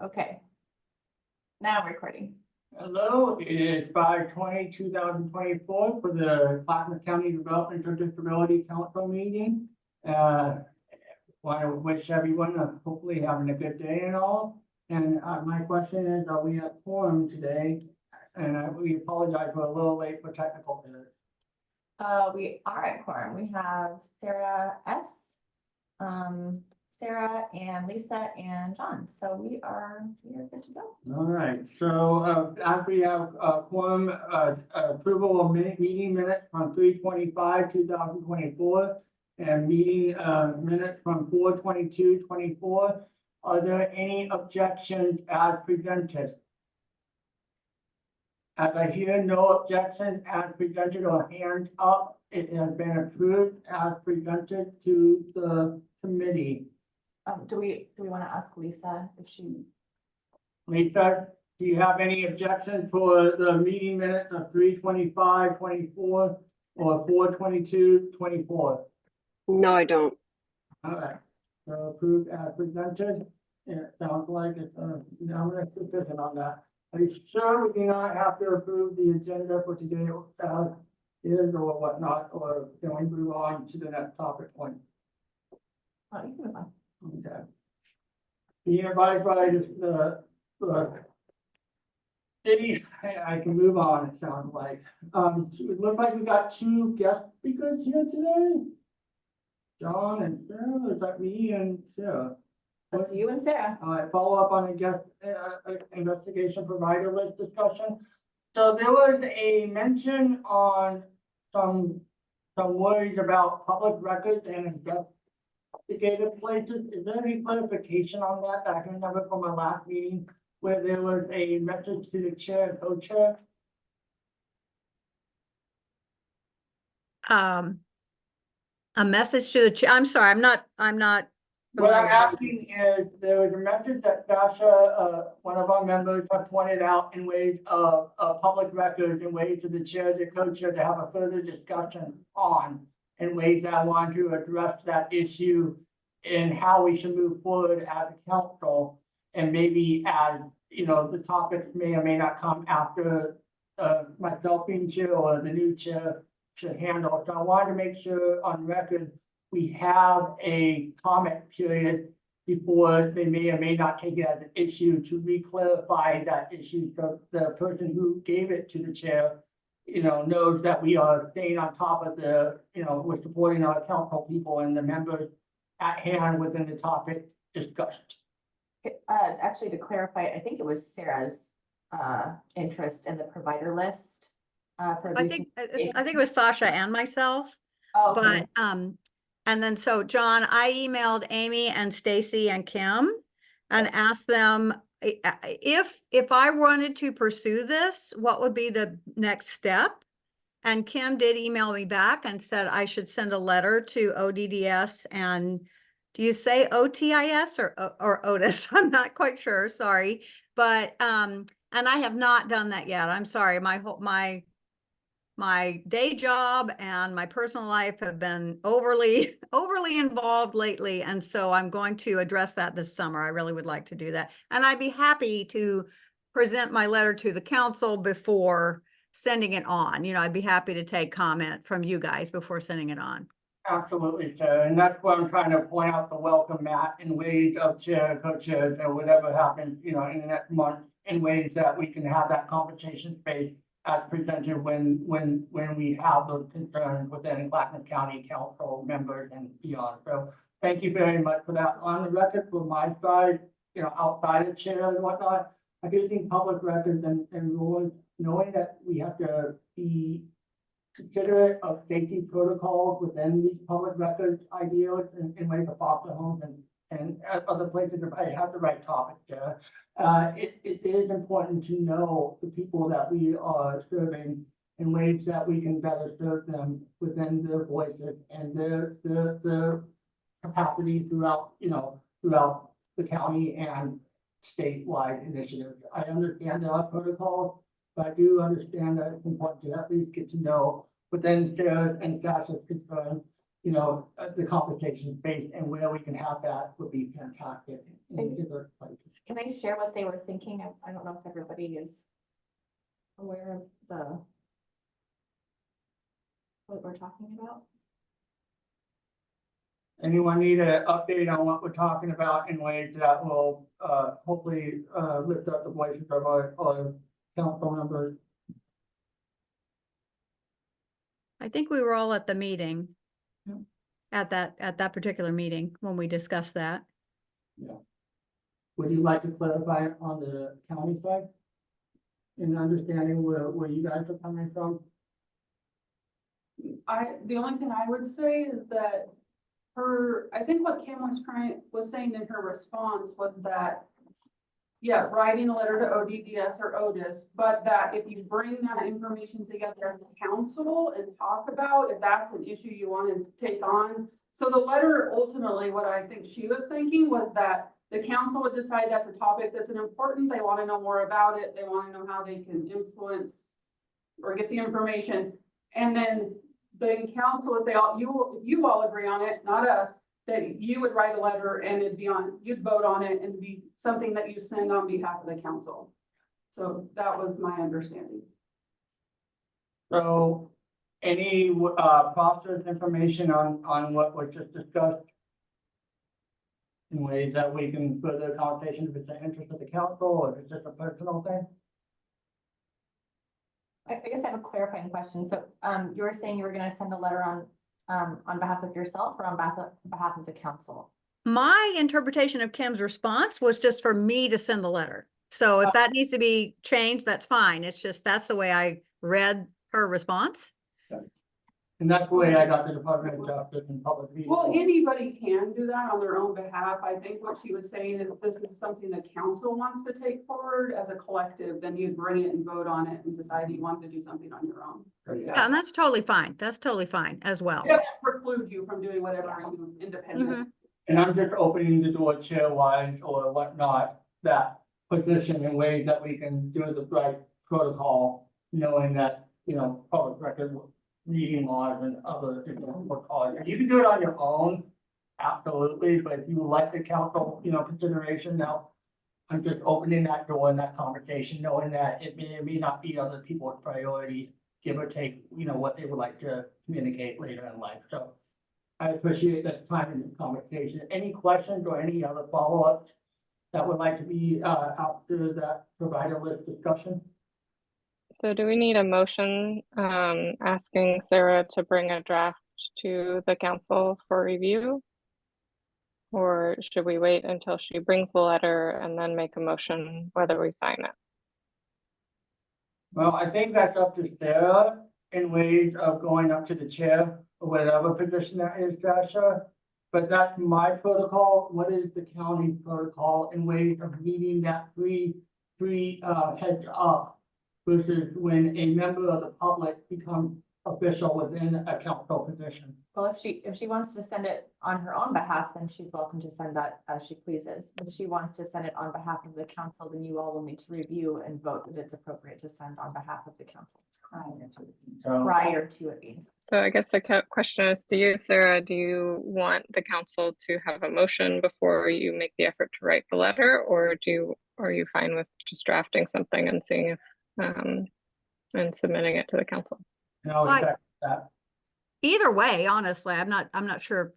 Okay. Now I'm recording. Hello, it is 5/20/2024 for the Clackamas County Developmental Disability Council meeting. Want to wish everyone hopefully having a good day and all. And my question is, are we at quorum today? And we apologize for a little late for technical errors. We are at quorum. We have Sarah S., Sarah and Lisa and John. So we are good to go. All right, so after we have quorum, approval of meeting minutes from 3/25/2024 and meeting minutes from 4/22/24. Are there any objections as presented? As I hear no objections as presented or hands up, it has been approved as presented to the committee. Do we want to ask Lisa if she? Lisa, do you have any objections for the meeting minutes of 3/25/24 or 4/22/24? No, I don't. All right, so approved as presented. And it sounds like it's, I'm gonna decision on that. Are you sure we do not have to approve the agenda for today as is or whatnot, or can we move on to the next topic point? Oh, you can move on. Okay. Being advised by the city, I can move on, it sounds like. It looks like we got two guest speakers here today. John and Sarah, is that me and Sarah? That's you and Sarah. Follow up on a guest, investigation provider list discussion. So there was a mention on some worries about public records and investigative places. Is there any clarification on that? I can remember from our last meeting where there was a message to the chair and co-chair. A message to the chair. I'm sorry, I'm not. What I'm familiar. asking is, there was a message that Sasha, one of our members, have pointed out in ways of public records, in ways to the chair, the co-chair, to have a further discussion on, in ways that I want to address that issue and how we should move forward as a council. And maybe as, you know, the topics may or may not come after myself being chair or the new chair should handle. So I wanted to make sure on record we have a comment period before they may or may not take it as an issue to re-clarify that issue. So the person who gave it to the chair, you know, knows that we are staying on top of the, you know, we're supporting our council people and the members at hand within the topic discussed. Actually, to clarify, I think it was Sarah's interest in the provider list. For I think it was Sasha and myself, Oh, okay. but and then so John, I emailed Amy and Stacy and Kim and asked them if I wanted to pursue this, what would be the next step? And Kim did email me back and said I should send a letter to ODDS and do you say OTIS or Otis? I'm not quite sure, sorry. But and I have not done that yet. I'm sorry. My day job and my personal life have been overly involved lately. And so I'm going to address that this summer. I really would like to do that. And I'd be happy to present my letter to the council before sending it on. You know, I'd be happy to take comment from you guys before sending it on. Absolutely, Chair, and that's what I'm trying to point out, the welcome mat in ways of chair, co-chair, or whatever happens, you know, in the next month, in ways that we can have that conversation space as presented when we have those concerns within Clackamas County Council members and beyond. So thank you very much for that. On the record from my side, you know, outside of chair and whatnot, I do think public records and rules, knowing that we have to be considerate of safety protocols within these public records ideas in ways of foster homes and other places, if I have the right topic there. It is important to know the people that we are serving in ways that we can better serve them within their voices and their capacity throughout, you know, throughout the county and statewide initiatives. I understand there are protocols, but I do understand that it's important to at least get to know within Sarah and Sasha's concern, you know, the conversation space and where we can have that would be fantastic in other places. Can I share what they were thinking? I don't know if everybody is aware of what we're talking about. Anyone need an update on what we're talking about in ways that will, hopefully, lift up the voices of our council members? I think we were all at the meeting. Yeah. At that particular meeting when we discussed that. Yeah. Would you like to clarify on the county side? In understanding where you guys are coming from? The only thing I would say is that I think what Kim was saying in her response was that, yeah, writing a letter to ODDS or Otis, but that if you bring that information together as a council and talk about if that's an issue you want to take on. So the letter, ultimately, what I think she was thinking was that the council would decide that's a topic that's important. They want to know more about it. They want to know how they can influence or get the information. And then the council, if you all agree on it, not us, that you would write a letter and you'd vote on it and be something that you send on behalf of the council. So that was my understanding. So any process information on what was just discussed in ways that we can further the conversation if it's an interest of the council or if it's just a personal thing? I guess I have a clarifying question. So, you were saying you were gonna send a letter on behalf of yourself or on behalf of the council? My interpretation of Kim's response was just for me to send the letter. So if that needs to be changed, that's fine. It's just, that's the way I read her response. And that's the way I got the Department of Justice and Public Meetings. Well, anybody can do that on their own behalf. I think what she was saying is if this is something the council wants to take forward as a collective, then you'd bring it and vote on it and decide you want to do something on your own. Yeah, and that's totally fine. That's totally fine as well. It doesn't preclude you from doing whatever you independent. Mhm. And I'm just opening the door chair-wise or whatnot, that position in ways that we can do the right protocol, knowing that, public record reading laws and other, you can do it on your own, absolutely, but if you like the council, consideration now, I'm just opening that door in that conversation, knowing that it may not be other people's priority, give or take, what they would like to communicate later in life, so. I appreciate this time in the conversation. Any questions or any other follow-ups that would like to be after that provider list discussion? So do we need a motion asking Sarah to bring a draft to the council for review? Or should we wait until she brings the letter and then make a motion whether we sign it? Well, I think that's up to Sarah in ways of going up to the chair or whatever position that is, Joshua. But that's my protocol. What is the county protocol in ways of meeting that three heads up versus when a member of the public becomes official within a council position? Well, if she wants to send it on her own behalf, then she's welcome to send that as she pleases. If she wants to send it on behalf of the council, then you all will need to review and vote that it's appropriate to send on behalf of the council So, prior to it being. So I guess the question is to you, Sarah, do you want the council to have a motion before you make the effort to write the letter, or are you fine with just drafting something and seeing if and submitting it to the council? no, Right. exactly that. Either way, honestly, I'm not sure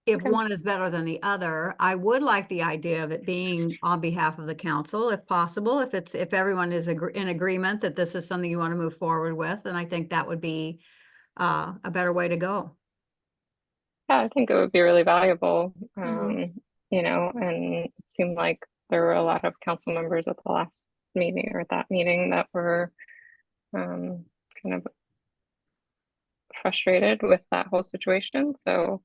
if Okay. one is better than the other. I would like the idea of it being on behalf of the council, if possible, if everyone is in agreement that this is something you want to move forward with, and I think that would be a better way to go. Yeah, I think it would be really valuable, Mhm. and it seemed like there were a lot of council members at the last meeting or that meeting that were kind of frustrated with that whole situation. So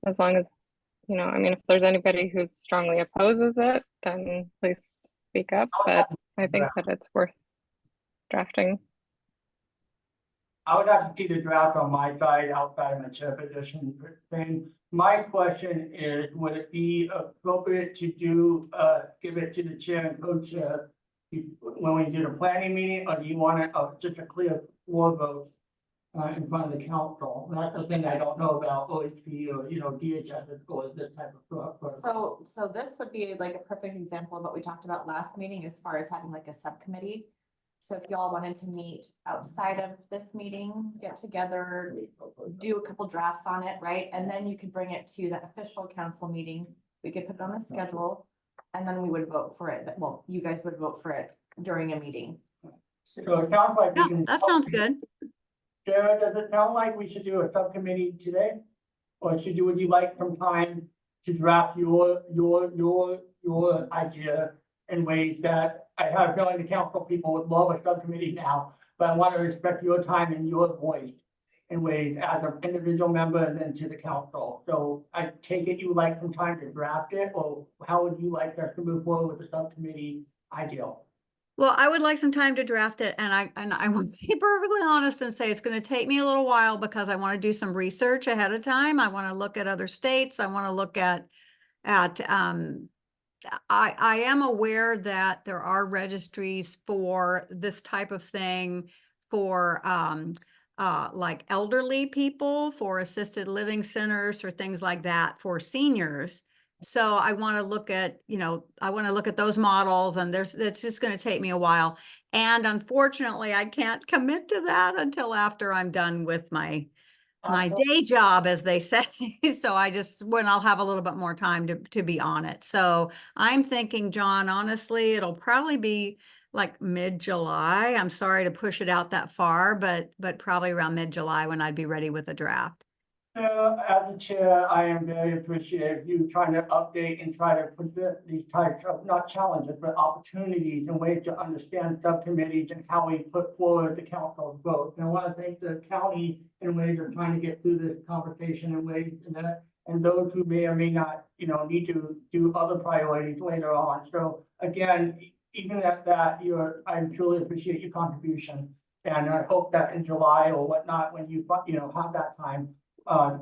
as long as, if there's anybody who strongly opposes it, then please speak up, but I think that it's worth drafting. I would have to see the draft on my side, outside of my chair position thing. My question is, would it be appropriate to give it to the chair and co-chair when we do the planning meeting, or do you want it just a clear floor vote in front of the council. That's the thing I don't know about OHP or, DHS or this type of protocol. So this would be like a perfect example of what we talked about last meeting as far as having like a subcommittee. So if y'all wanted to meet outside of this meeting, get together, do a couple drafts on it, right? And then you could bring it to the official council meeting. We could put it on the schedule and then we would vote for it. Well, you guys would vote for it during a meeting. So it sounds like we Yeah, can. that sounds good. Sarah, does it sound like we should do a subcommittee today? Or would you like some time to draft your idea in ways that I have a feeling the council people would love a subcommittee now, but I want to respect your time and your voice in ways as an individual member and then to the council. So I take it you would like some time to draft it, or how would you like us to move forward with the subcommittee ideal? Well, I would like some time to draft it, and I will be perfectly honest and say it's gonna take me a little while because I want to do some research ahead of time. I want to look at other states. I want to look at I am aware that there are registries for this type of thing for like elderly people, for assisted living centers, or things like that for seniors. So I want to look at, I want to look at those models, and it's just going to take me a while. And unfortunately, I can't commit to that until after I'm done with my day job, as they say. So when I'll have a little bit more time to be on it. So I'm thinking, John, honestly, it'll probably be like mid-July. I'm sorry to push it out that far, but probably around mid-July when I'd be ready with a draft. As the chair, I am very appreciative you trying to update and try to present these types of, not challenges, but opportunities and ways to understand subcommittees and how we put forward the council's vote. And I want to thank the county in ways of trying to get through this conversation in ways and those who may or may not, need to do other priorities later on. So again, even at that, I truly appreciate your contribution. And I hope that in July or whatnot, when you have that time,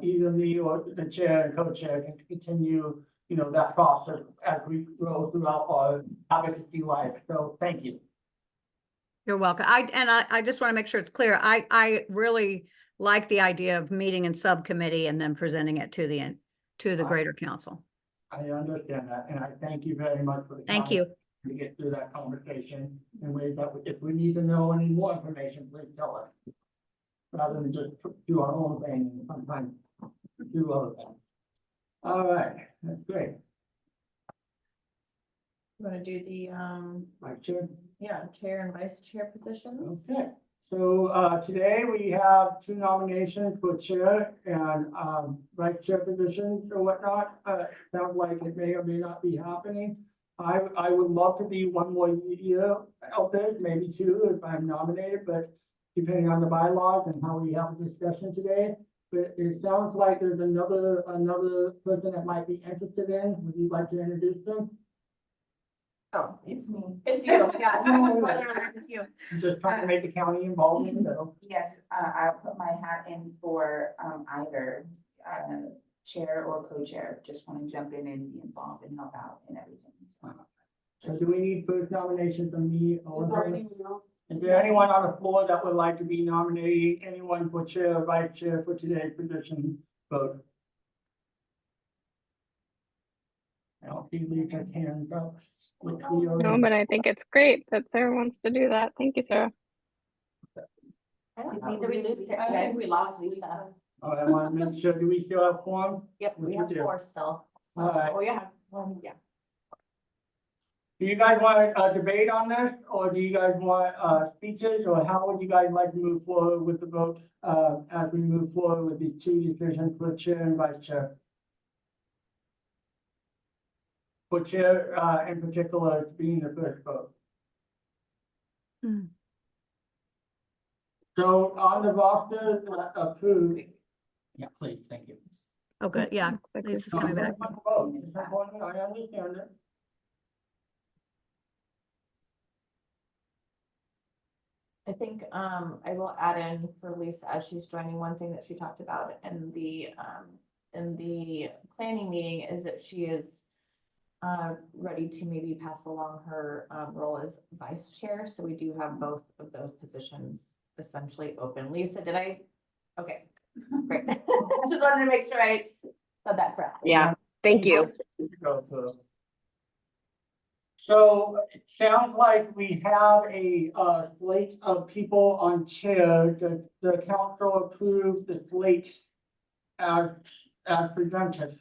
either me or the chair and co-chair can continue, that process as we grow throughout our advocacy life. So thank you. You're welcome. I just want to make sure it's clear. I really like the idea of meeting in subcommittee and then presenting it to the greater council. I understand that, and I thank you very much for the Thank time you. to get through that conversation in ways that if we need to know any more information, please tell us. Rather than just do our own thing and sometimes do other things. All right, that's great. You want to do the, Mike, chair. chair and vice chair positions? Okay, so today we have 2 nominations for chair and vice chair positions or whatnot. Sounds like it may or may not be happening. I would love to be one more year out there, maybe 2 if I'm nominated, but depending on the bylaws and how we have a discussion today. But it sounds like there's another person that might be interested in. Would you like to introduce them? Oh, it's me. It's you, yeah. It's you. I'm just trying to make the county involved in it, though. Yes, I'll put my hat in for either chair or co-chair. Just want to jump in and be involved and help out and everything. So do we need first nomination from me or Is there her? anyone else? Is there anyone on the floor that would like to be nominating anyone for chair or vice chair for today's position vote? I don't see Lisa's hand up. No, but I think it's great that Sarah wants to do that. Thank you, Sarah. I don't think we lose, I think we lost Lisa. All right, I want to make sure, do we still have quorum? Yep, we have do. 4 still. So- All right. Oh, yeah, 1, yeah. Do you guys want a debate on this, or do you guys want speeches, or how would you guys like to move forward with the vote as we move forward with the 2 decisions for chair and vice chair? For chair in particular, being the first vote. Hmm. So on the roster approved. Yeah, please, thank you. Oh, good. Yeah, Looks like Lisa's we've- coming back. It's important, I understand it. I think, I will add in for Lisa as she's joining, one thing that she talked about in the planning meeting is that she is ready to maybe pass along her, role as vice chair. So we do have both of those positions essentially open. Lisa, did I Okay, great. Just wanted to make sure I said that correctly. Yeah, thank you. So it sounds like we have a slate of people on chair. The council approved the slate as presented.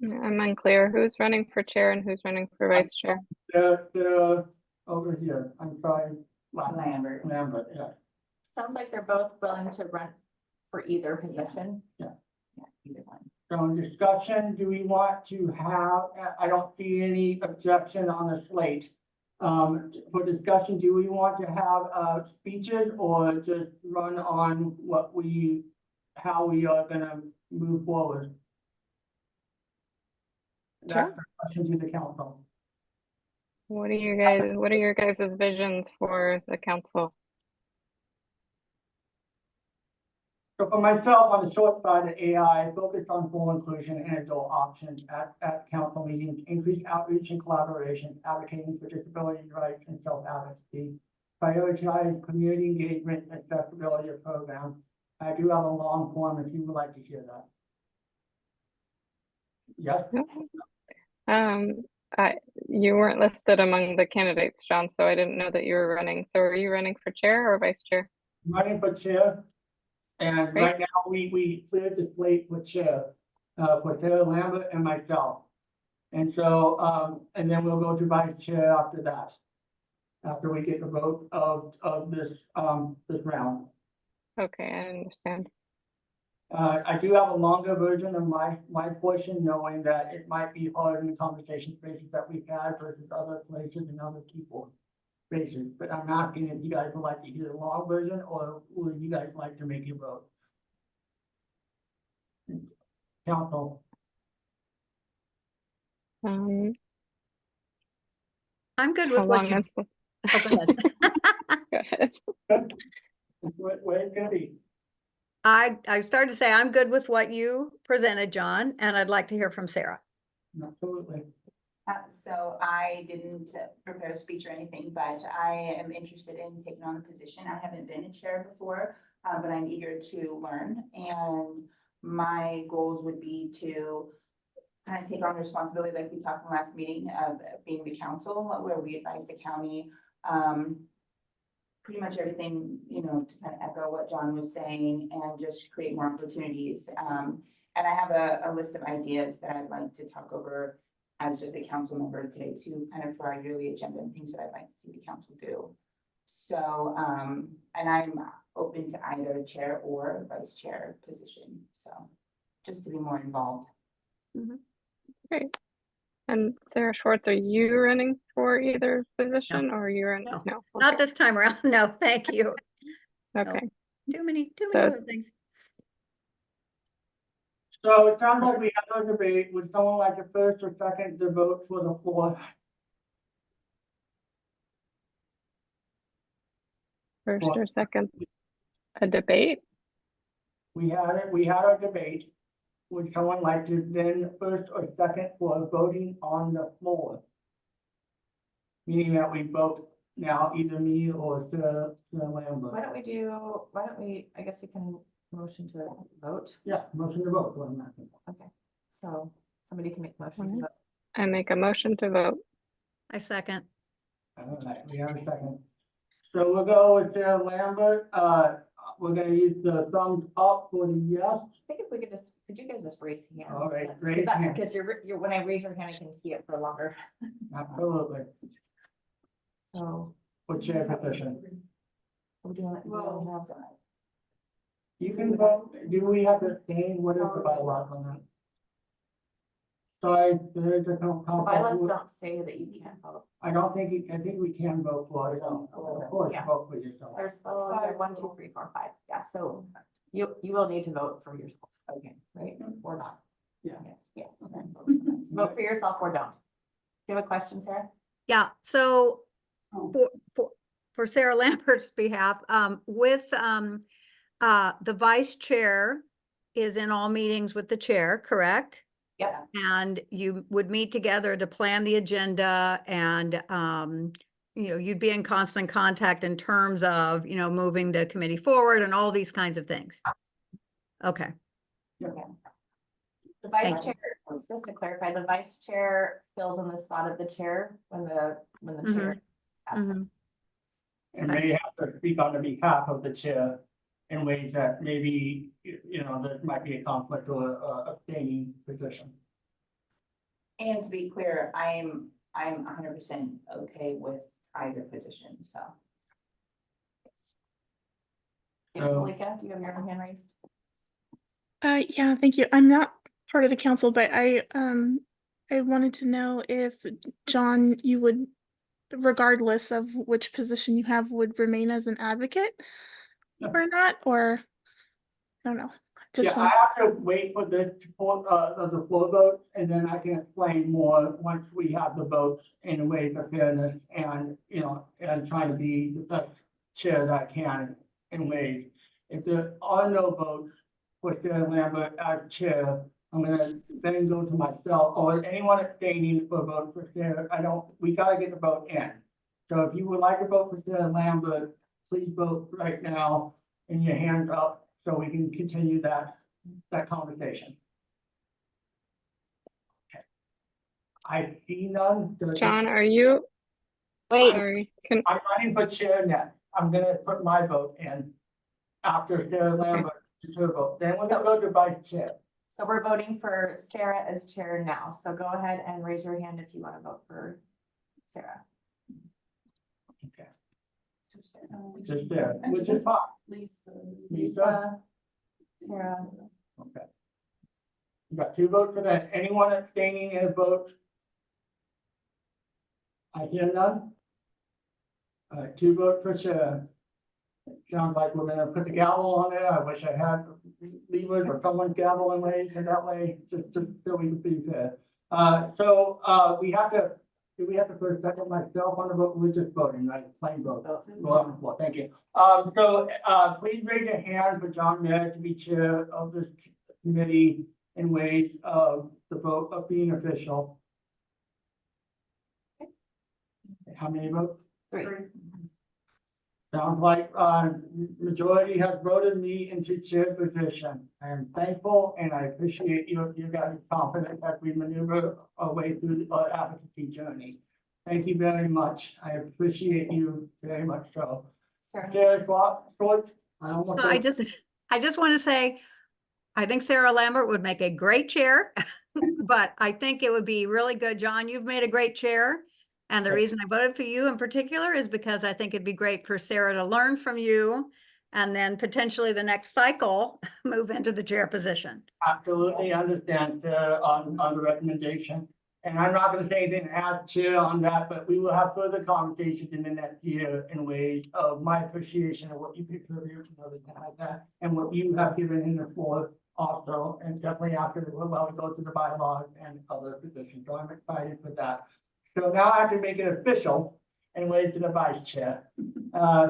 I'm unclear who's running for chair and who's running for vice chair. The over here, I'm sorry. Lambert. Lambert, yeah. Sounds like they're both willing to run for either position. Yeah, either one. So in discussion, do we want to have, I don't see any objection on the slate. For discussion, do we want to have speeches or just run on how we are gonna move forward? That's the question to the council. What are your guys' visions for the council? So for myself, on the short side of AI, focus on full inclusion and adult options at council meetings, increase outreach and collaboration, advocating for disability rights and self-advocacy, prioritize community engagement and accessibility of programs. I do have a long form if you would like to hear that. Yes, You weren't listed among the candidates, John, so I didn't know that you were running. So are you running for chair or vice chair? running for chair. And Great. right now, we cleared the slate for chair, for Sarah Lambert and myself. And so, and then we'll go to vice chair after that. After we get the vote of this round. Okay, I understand. I do have a longer version of my portion, knowing that it might be hard in the conversation spaces that we've had versus other places and other people spaces. But I'm asking if you guys would like to hear the long version, or would you guys like to make your vote? Council. I'm good How with what long you, is the? oh, go ahead. Go ahead. What it's gonna be. I started to say, I'm good with what you presented, John, and I'd like to hear from Sarah. Absolutely. So I didn't prepare a speech or anything, but I am interested in taking on the position. I haven't been a chair before, but I'm eager to learn. And my goals would be to kind of take on responsibility, like we talked in the last meeting, of being the council, where we advise the county, pretty much everything, you know, to kind of echo what John was saying and just create more opportunities. And I have a list of ideas that I'd like to talk over as just a council member today too, kind of for our yearly agenda and things that I'd like to see the council do. So, and I'm open to either chair or vice chair position. So just to be more involved. Great. And Sarah Schwartz, are you running for either position or are you running? No. No. Not Okay. this time around. No, thank you. Okay. Too many So- other things. So it sounds like we have a debate. Would someone like to first or second the vote for the floor? First or second, a debate? We had our debate. Would someone like to then first or second for voting on the floor? Meaning that we vote now, either me or Sarah Lambert. Why don't we, I guess we can motion to vote. Yeah, motion to vote. What I'm asking for. Okay, so somebody can make a motion to Alright. vote. I make a motion to vote. I second. All right, we have a second. So we'll go with Sarah Lambert. We're gonna use the thumbs up for the yes. I think if we could could you guys just raise hands? All right, That's- raise hand. Because when I raise your hand, I can see it for longer. Absolutely. So. For chair position. Are we doing it? Well, You can vote. Do we have to change? What is the bylaws on that? So there's a The bylaws don't say that you can't vote. I think we can vote for it. Of course, Yeah. vote for yourself. There's 1, 2, 3, 4, 5. Yeah, so you will need to vote for yourself again, right? Or not. Yeah. Yes, yeah. Okay. Vote for yourself or don't. Do you have a question, Sarah? Yeah, so Oh. for Sarah Lambert's behalf, the vice chair is in all meetings with the chair, correct? Yep. And you would meet together to plan the agenda and you'd be in constant contact in terms of, moving the committee forward and all these kinds of things. Okay, The vice Thank you. chair, just to clarify, the vice chair fills in the spot of the chair when the chair is absent. Mhm. And may have to speak on the behalf of the chair in ways that maybe, there might be a conflict or a abstaining position. And to be clear, I'm 100% okay with either position, so. Yeah, Malika, do you have your hand raised? Yeah, thank you. I'm not part of the council, but I wanted to know if, John, you would, regardless of which position you have, would remain as an advocate Yeah. or not, or I don't know. Just Yeah, I one. have to wait for this to the floor vote, and then I can explain more once we have the votes in a way of fairness and, and trying to be the best chair that I can in ways. If there are no votes for Sarah Lambert as chair, I'm gonna then go to myself or anyone abstaining for a vote for Sarah. We gotta get the vote in. So if you would like to vote for Sarah Lambert, please vote right now and your hands up so we can continue that conversation. Okay. I see none. John, are you? Wait. Sorry, can, I'm running for chair next. I'm gonna put my vote in after Sarah Lambert to her vote. Then we're gonna go to vice chair. So we're voting for Sarah as chair now. So go ahead and raise your hand if you want to vote for Sarah. Okay. Um, Just there, which is fine. Lisa. Lisa? Sarah, Okay. You got 2 votes for that. Anyone abstaining in a vote? I hear none. 2 votes for chair. Sounds like we're gonna put the gavel on there. I wish I had levers or someone's gavel in ways, and that way, just so we can be fair. We have to, do we have to put a second myself on the vote? We're just voting, right? Plain vote. Go on the floor. Thank you. Please raise your hand for John Mayer to be chair of this committee in ways of the vote of being official. How many votes? 3. Sounds like, majority has voted me into chair position. I am thankful and I appreciate you guys' confidence as we maneuver our way through our advocacy journey. Thank you very much. I appreciate you very much so. Sarah, Chair Schwartz, I almost So I said- just want to say, I think Sarah Lambert would make a great chair, but I think it would be really good. John, you've made a great chair. And the Right. reason I voted for you in particular is because I think it'd be great for Sarah to learn from you and then potentially the next cycle, move into the chair position. absolutely understand, on the recommendation. And I'm not gonna say anything as chair on that, but we will have further conversations in the next year in ways of my appreciation of what you contribute and everything like that. And what you have given in the floor also, and definitely after, while we go through the bylaws and other positions. So I'm excited for that. So now I have to make it official and wait to the vice chair.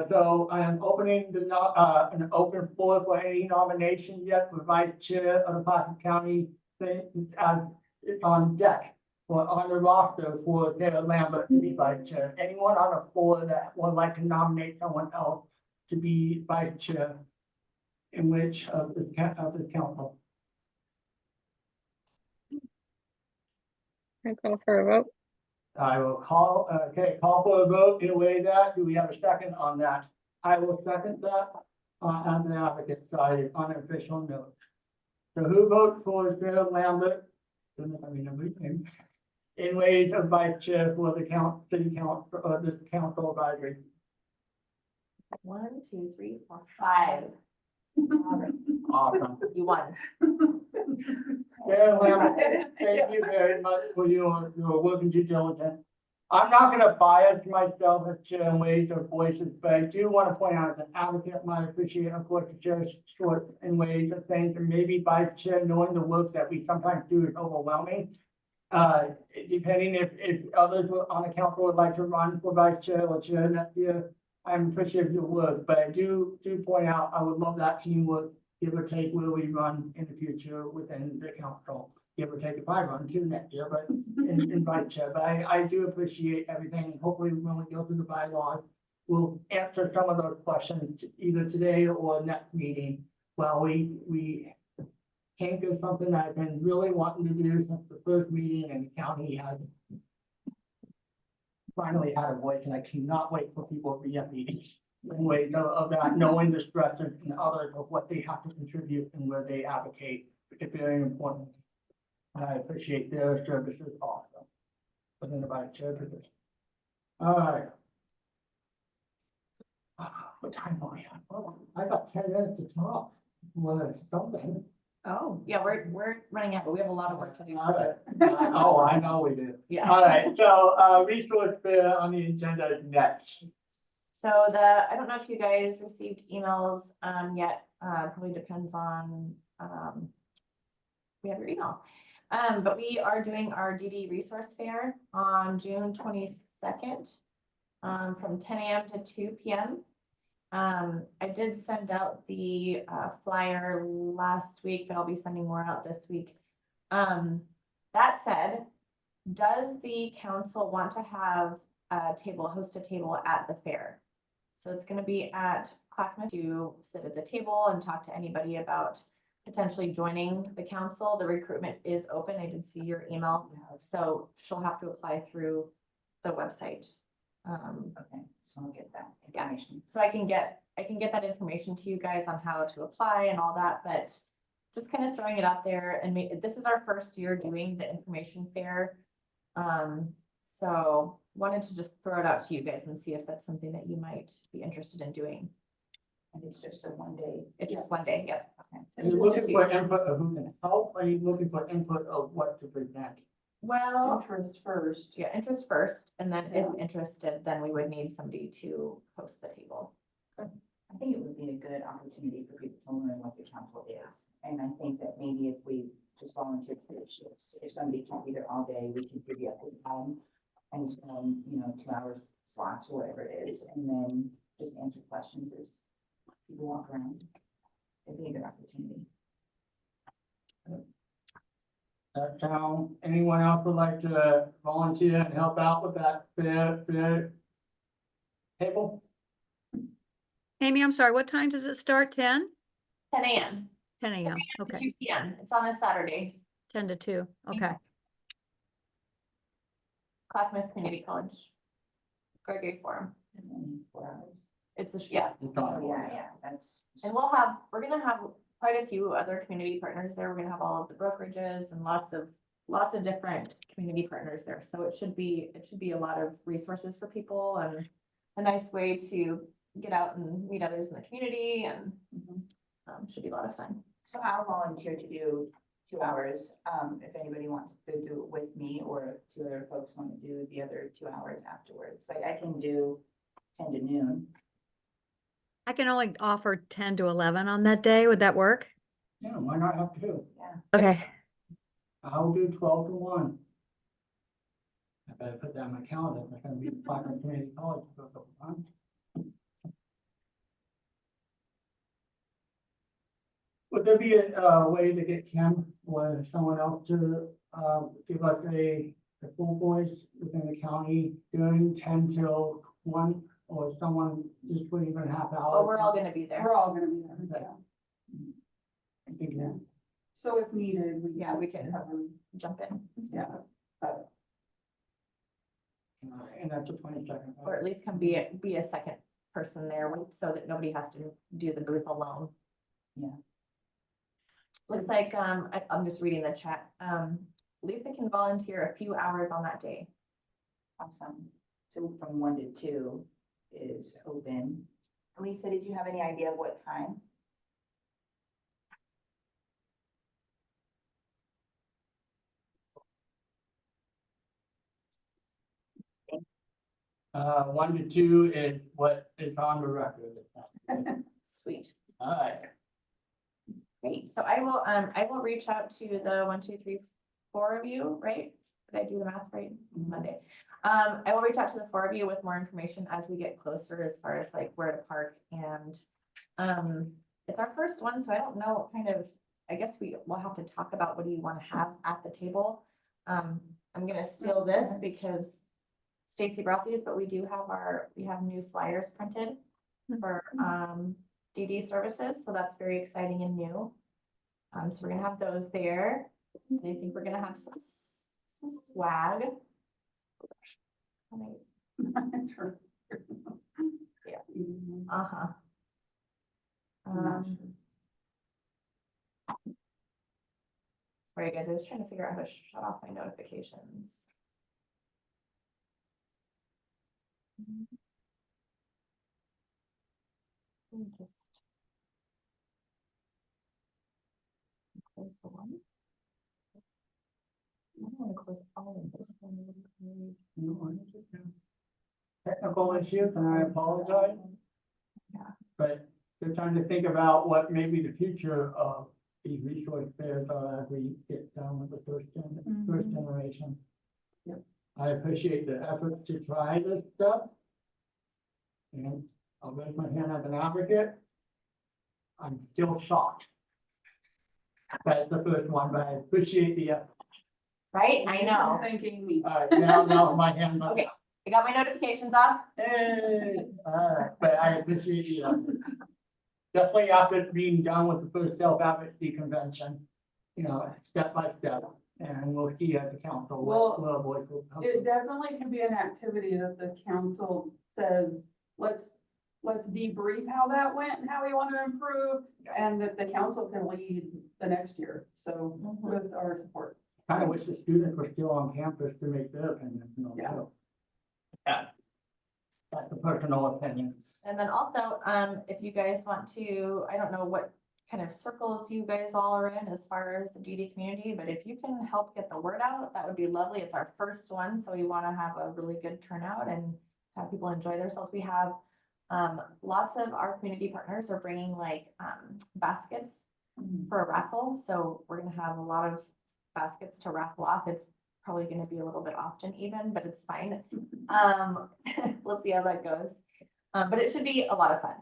So I am opening an open floor for any nominations yet for vice chair of the Putnam County. It's on deck or on the roster for Sarah Lambert to be vice chair. Anyone on the floor that would like to nominate someone else to be vice chair in which of the council? I call for a vote. I will call for a vote in a way that, do we have a second on that? I will second that, on the advocate side, on an official note. So who votes for Sarah Lambert? In ways of vice chair for the city council, this council advisory. 1, 2, 3, 4, 5. Awesome. You won. Sarah Lambert, thank you very much for your work and due diligence. I'm not gonna bias myself as chair in ways or voices, but I do want to point out as an advocate, my appreciation, of course, the chair short in ways of things, and maybe vice chair, knowing the work that we sometimes do is overwhelming. Depending if others on the council would like to run for vice chair or chair next year, I'm appreciative of your work, but I do point out, I would love that teamwork give or take where we run in the future within the council. Give or take if I run too next year, but in vice chair, but I do appreciate everything. Hopefully when we go through the bylaws, we'll answer some of those questions either today or next meeting. Well, we came to something I've been really wanting to do since the first meeting, and the county has finally had a voice, and I cannot wait for people to be at meetings. Wait, of that, knowing the stresses and others of what they have to contribute and where they advocate, it's very important. And I appreciate their services also within the vice chair position. All right. What time are we on? Oh, I got 10 minutes to talk. Well, something. Oh, yeah, we're running out, but we have a lot of work to do. All right. Oh, I know we do. Yeah. All right, so, resource fair on the agenda is next. So I don't know if you guys received emails, yet, probably depends on, we have your email. But we are doing our DD resource fair on June 22nd, from 10 a.m. to 2 p.m. I did send out the flyer last week, but I'll be sending more out this week. That said, does the council want to have host a table at the fair? So it's going to be at Clackamas to sit at the table and talk to anybody about potentially joining the council. The recruitment is open. I did see your email, so she'll have to apply through the website. Okay, so I'll get that information. So I can get that information to you guys on how to apply and all that, but just kind of throwing it out there, and this is our first year doing the information fair. So wanted to just throw it out to you guys and see if that's something that you might be interested in doing. And it's just a 1 day. It's just 1 day, yep. Okay. Are you looking for input of who can help? Are you looking for input of what to present? Well, Interest first. yeah, interest first, and then if interested, then we would need somebody to host the table. I think it would be a good opportunity for people to learn what the council is. And I think that maybe if we just volunteer for the shifts, if somebody can't be there all day, we could give you a good time and spend, 2 hours slots or whatever it is, and then just answer questions as people walk around. It'd be a good opportunity. That sound, anyone else would like to volunteer and help out with that fair table? Amy, I'm sorry, what time does it start? 10? 10 a.m. 10 a.m. to Okay, 2 p.m. It's on a Saturday. 10 to 2. Okay. Clackamas Community College. Gregory Forum. It's only 4 hours. It's yeah. Oh, yeah, that's. And we're gonna have quite a few other community partners there. We're gonna have all of the brokerages and lots of different community partners there. So it should be a lot of resources for people and a nice way to get out and meet others in the community, and should be a lot of fun. So I'll volunteer to do 2 hours, if anybody wants to do it with me, or if 2 other folks want to do the other 2 hours afterwards. Like I can do 10 to noon. I can only offer 10 to 11 on that day. Would that work? Yeah, why not have two? Okay. I'll do 12 to 1. I better put that on my calendar. I'm gonna be at Clackamas Community College for a couple times. Would there be a way to get Kim or someone else to give us a full voice within the county during 10 till 1, or someone just put even half hour? Oh, we're all gonna be there. We're all gonna be there, yeah. I think, yeah. So if needed, We can jump in, yeah. And that's the 22nd. or at least can be a second person there so that nobody has to do the booth alone. Yeah. Looks like, I'm just reading the chat. Lisa can volunteer a few hours on that day. Awesome. So from 1 to 2 is open. Lisa, did you have any idea of what time? Uh, 1 to 2 is what is on the record. Sweet. All right. Great. So I will reach out to the 1, 2, 3, 4 of you, right? Did I do the math right? Monday. I will reach out to the 4 of you with more information as we get closer as far as like where to park and it's our first one, so I don't know what kind of, I guess we'll have to talk about what do you want to have at the table. I'm gonna steal this because Stacy brought these, but we have new flyers printed for, DD services, so that's very exciting and new. So we're gonna have those there. And I think we're gonna have some swag. How many- Uh-huh. Sorry, guys, I was trying to figure out how to shut off my notifications. Let me just close the one. I don't want to close all of this one. Technical issue, and I apologize. Yeah. But they're trying to think about what maybe the future of these resource fairs are as we get done with the first generation. Yep. I appreciate the effort to try this stuff. And I'll raise my hand as an advocate. I'm still shocked. That's the first one, but I appreciate the effort. Right, I know. Thanking me. All right, now my hand. Okay. I got my notifications off. Hey, but I appreciate the effort. Definitely after being done with the first self-advocacy convention, step by step, and we'll see at the council. It definitely can be an activity that the council says, let's debrief how that went and how we want to improve, and that the council can lead the next year. So with our support. Kind of wish the students were still on campus to make their opinions. Yeah. So, that's a personal opinion. And then also, if you guys want to, I don't know what kind of circles you guys all are in as far as the DD community, but if you can help get the word out, that would be lovely. It's our first one, so we want to have a really good turnout and have people enjoy themselves. We have lots of our community partners are bringing like baskets for a raffle, so we're gonna have a lot of baskets to raffle off. It's probably going to be a little bit often even, but it's fine. We'll see how that goes. But it should be a lot of fun.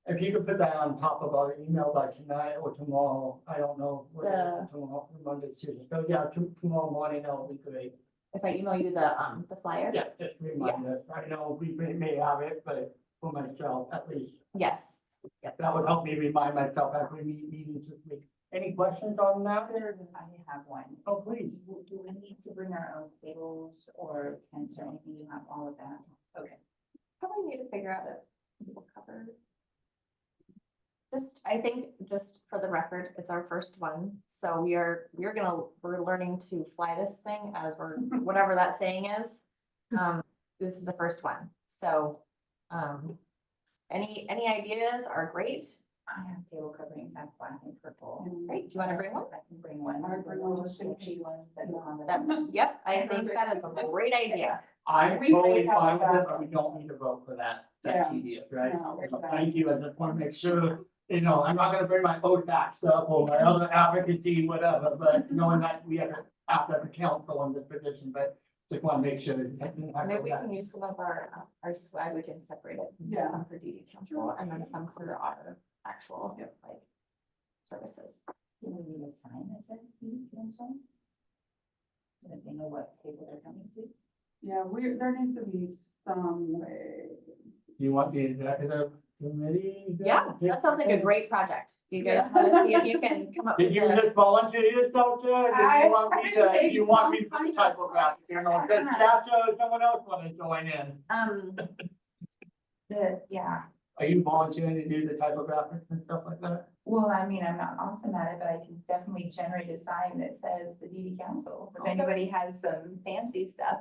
If you could put that on top of our email by tonight or tomorrow, I don't know. Tomorrow, Monday, Tuesday. So yeah, tomorrow morning, that would be great. If I email you the flyer? Yeah, just remind us. I know we may have it, but for myself, at least. Yes. Yep. That would help me remind myself as we meet meetings this week. Any questions on that? I have one. Oh, please. Do we need to bring our own tables or tents or anything? You have all of that? Okay. Probably need to figure out a table cover. I think just for the record, it's our first one. So we're learning to fly this thing as we're, whatever that saying is. This is the first one. So, any ideas are great. I have table coverings, that's black and purple. Great. Do you want to bring one? I can bring one. I bring one. Just the cheap ones that go on the. Yep, I think that is a great idea. I'm We totally may have fine with it, that. but we don't need to vote for that. Yeah. That's tedious, right? No, So exactly. thank you. I just want to make sure, I'm not gonna bring my OTAC stuff or my other advocacy, whatever, but knowing that we have the council on this position, but just want to make sure. Maybe we can use some of our swag. We can separate it. Yeah. Some for DD council and then some for our actual like services. Do we need a sign that says DD council? So that they know what table they're coming to? Yeah, there needs to be some way. Do you want the executive committee? Yeah, that sounds like a great project. You guys want to see if you can come up with Did you a. just volunteer yourself to? I- Do you want me to type of that? Does Sasha or someone else want to join in? Yeah, Are you volunteering to do the typographics and stuff like that? well, I mean, I'm not awesome at it, but I can definitely generate a sign that says the DD council. If anybody has some fancy stuff.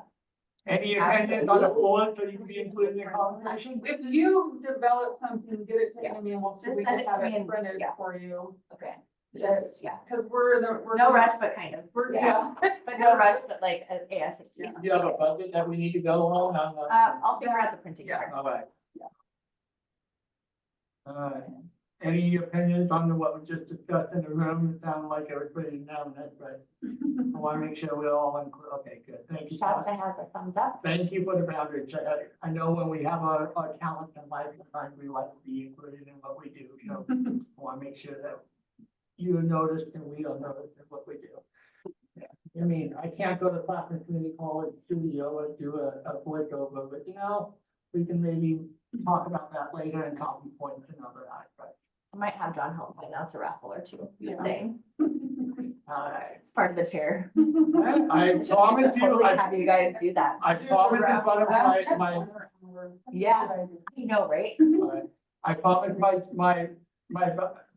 Any opinions on the board so you can be included in the conversation? If you develop something, get it to Yeah. Amy and we'll see if Just we send can it to have me it and- printed yeah. for you. Okay. Just, yeah, Cause we're. no rush, but kind of, Yeah. but no rush, but like ASAP. Yeah. Do you have a budget that we need to go on? I'll figure out the printing. Yeah. part. All right. All right. any opinions on what we just discussed in the room? It sounded like everybody now, but I want to make sure we're all included. Okay, good. Thank you. Shasta has a thumbs up. Thank you for the boundaries. I know when we have our talent in life, sometimes we like to be included in what we do. So I want to make sure that you are noticed and we are noticed in what we do. Yeah. I mean, I can't go to Clapham Community College studio and do a voiceover, but you know, we can maybe talk about that later and talking points and other aspects. I might have John help me announce a raffle or two, just Yeah. saying. Alright. It's part of the chair. I promise you, Totally have you guys do that. I promise in front of my, Yeah, you know, right? I promise my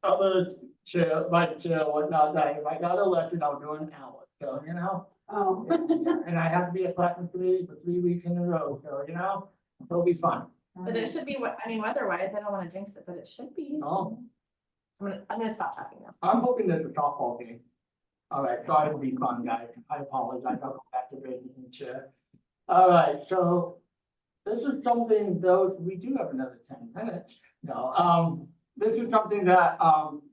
other chair, vice chair, whatnot, that if I got elected, I'll do an hour, so, you know? Oh. And I have to be at Platinum Committee for 3 weeks in a row, so, you know, it'll be fun. But it should be what, I mean, weather-wise, I don't wanna jinx it, but it should be. Oh, I'm gonna stop talking now. I'm hoping there's a softball game. All right, so it'll be fun, guys. I apologize, I'll go back to being in the chair. All right, so this is something, though, we do have another 10 minutes. No, this is something that,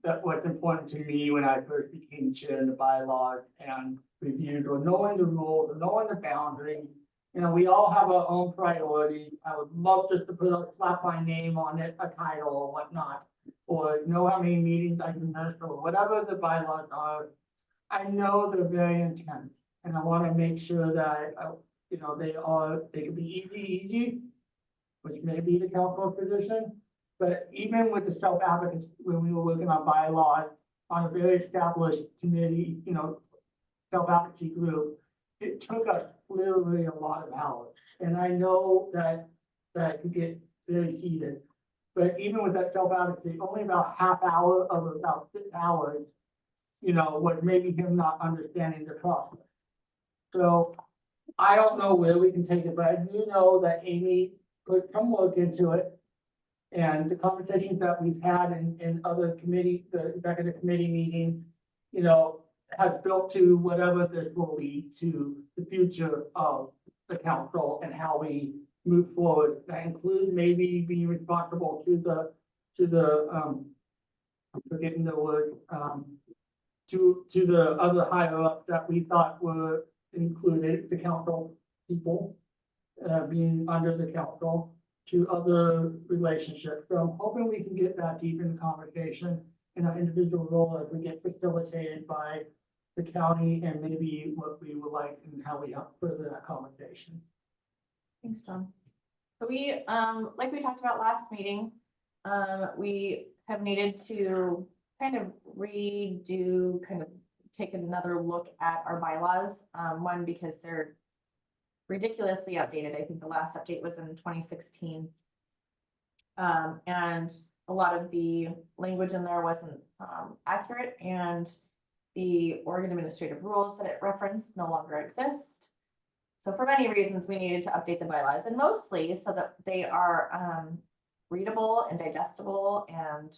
that was important to me when I first became chair in the bylaws and reviewed, or knowing the rules, or knowing the boundaries. You know, we all have our own priorities. I would love just to slap my name on it, a title or whatnot, or know how many meetings I can miss, or whatever the bylaws are. I know they're very intense, and I want to make sure that, you know, they can be easy, which may be the council's position. But even with the self-advocacy, when we were working on bylaws, on a very established committee, you know, self-advocacy group, it took us literally a lot of hours. And I know that could get very heated. But even with that self-advocacy, only about half hour of about 6 hours, you know, was maybe him not understanding the process. So I don't know where we can take it, but I do know that Amy put some work into it. And the conversations that we've had in other committee, the executive committee meetings, you know, has built to whatever this will lead to the future of the council and how we move forward. That includes maybe being responsible to the I'm forgetting the word, to the other higher ups that we thought were included, the council people, being under the council, to other relationships. So I'm hoping we can get that deep in the conversation in our individual role as we get facilitated by the county and maybe what we would like and how we help further that conversation. Thanks, John. So we, like we talked about last meeting, we have needed to kind of redo, kind of take another look at our bylaws. One, because they're ridiculously outdated. I think the last update was in 2016. And a lot of the language in there wasn't accurate, and the Oregon administrative rules that it referenced no longer exist. So for many reasons, we needed to update the bylaws, and mostly so that they are readable and digestible and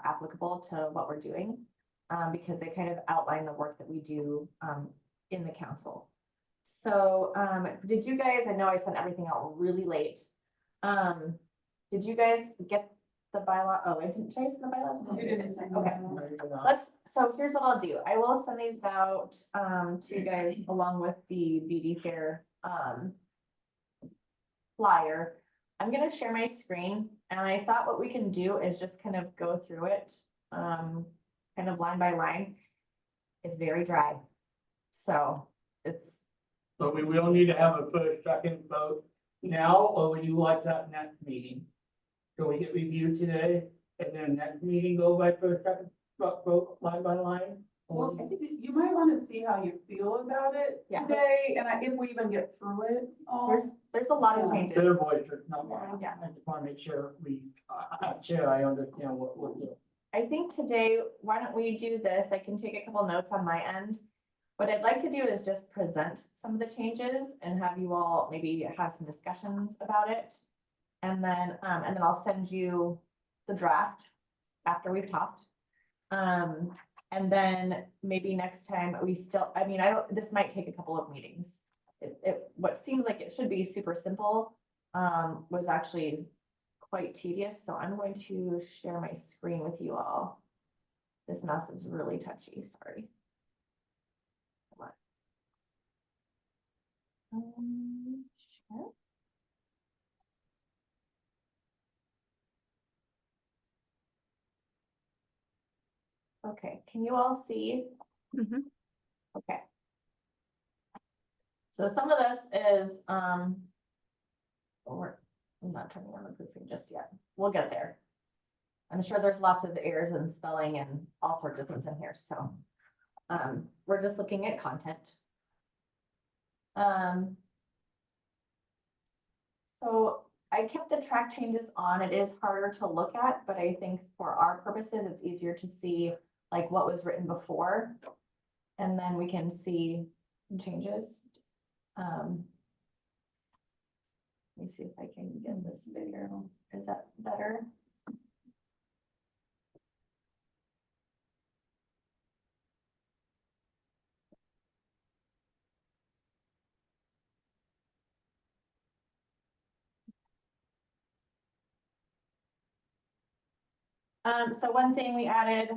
applicable to what we're doing, because they kind of outline the work that we do in the council. So did you guys, I know I sent everything out really late. Did you guys get the bylaw? Oh, did I send the bylaws? You didn't send Okay. So here's what I'll do. I will send these out to you guys along with the BD Fair flyer. I'm gonna share my screen, and I thought what we can do is just kind of go through it, kind of line by line. It's very dry, so it's. So we will need to have a first, second vote now, or would you like that next meeting? So we get reviewed today, and then next meeting go by first, second, vote line by line? Well, you might want to see how you feel about it Yeah. today, and if we even get through it. There's a lot of Yeah. changes. Their voice is not mine. Yeah. I just want to make sure Chair, I understand what we're doing. I think today, why don't we do this? I can take a couple notes on my end. What I'd like to do is just present some of the changes and have you all maybe have some discussions about it. And then I'll send you the draft after we've talked. And then maybe next time this might take a couple of meetings. What seems like it should be super simple, was actually quite tedious, so I'm going to share my screen with you all. This mouse is really touchy, sorry. Come on. Share. Okay, can you all see? Mhm. Okay. So some of this is, I'm not turning on the proofing just yet. We'll get there. I'm sure there's lots of errors in spelling and all sorts of things in here, so. We're just looking at content. So I kept the track changes on. It is harder to look at, but I think for our purposes, it's easier to see like what was written before. And then we can see changes. Let me see if I can get this bigger. Is that better? So one thing we added,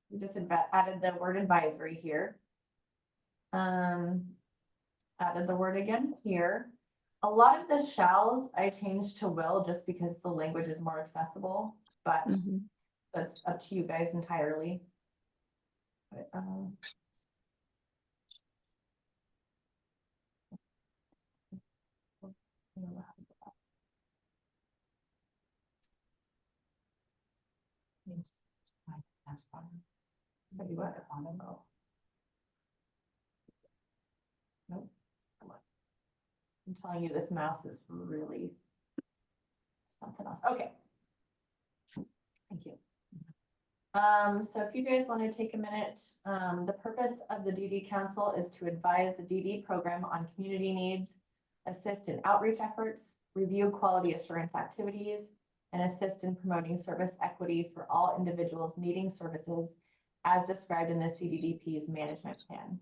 we just added the word advisory here. Added the word again here. A lot of the shalls I changed to will just because the language is more accessible, but Mhm. that's up to you guys entirely. But, Maybe what on the row. Nope. Come on. I'm telling you, this mouse is really something else. Okay. Thank you. So if you guys want to take a minute, the purpose of the DD Council is to advise the DD program on community needs, assist in outreach efforts, review quality assurance activities, and assist in promoting service equity for all individuals needing services as described in the CDDP's management plan.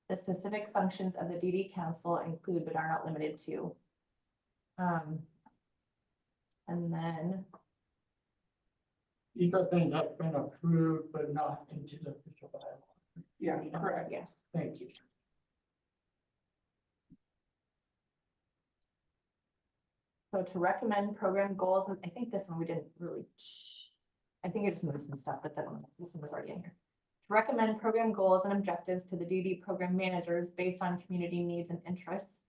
The specific functions of the DD Council include, but are not limited to. And then These are things that's been approved, but not into the official bylaw. Yeah, correct. yes. Thank you. So to recommend program goals, and I think this one we didn't really, I think I just moved some stuff, but this one was already in here. To recommend program goals and objectives to the DD program managers based on community needs and interests.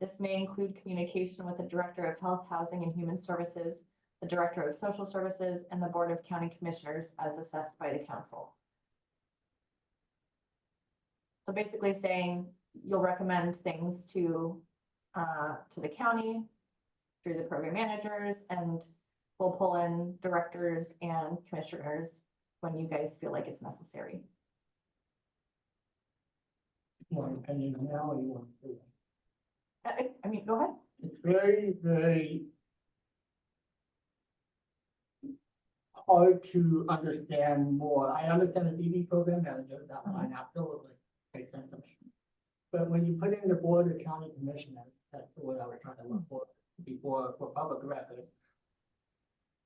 This may include communication with the Director of Health, Housing, and Human Services, the Director of Social Services, and the Board of County Commissioners as assessed by the council. So basically saying you'll recommend things to the county through the program managers, and we'll pull in directors and commissioners when you guys feel like it's necessary. You want an opinion now or you want to? I mean, go ahead. It's very, very hard to understand more. I understand the DD program manager, that line absolutely makes sense to me. But when you put in the board of county commissioners, that's the word I was trying to look for before for public record.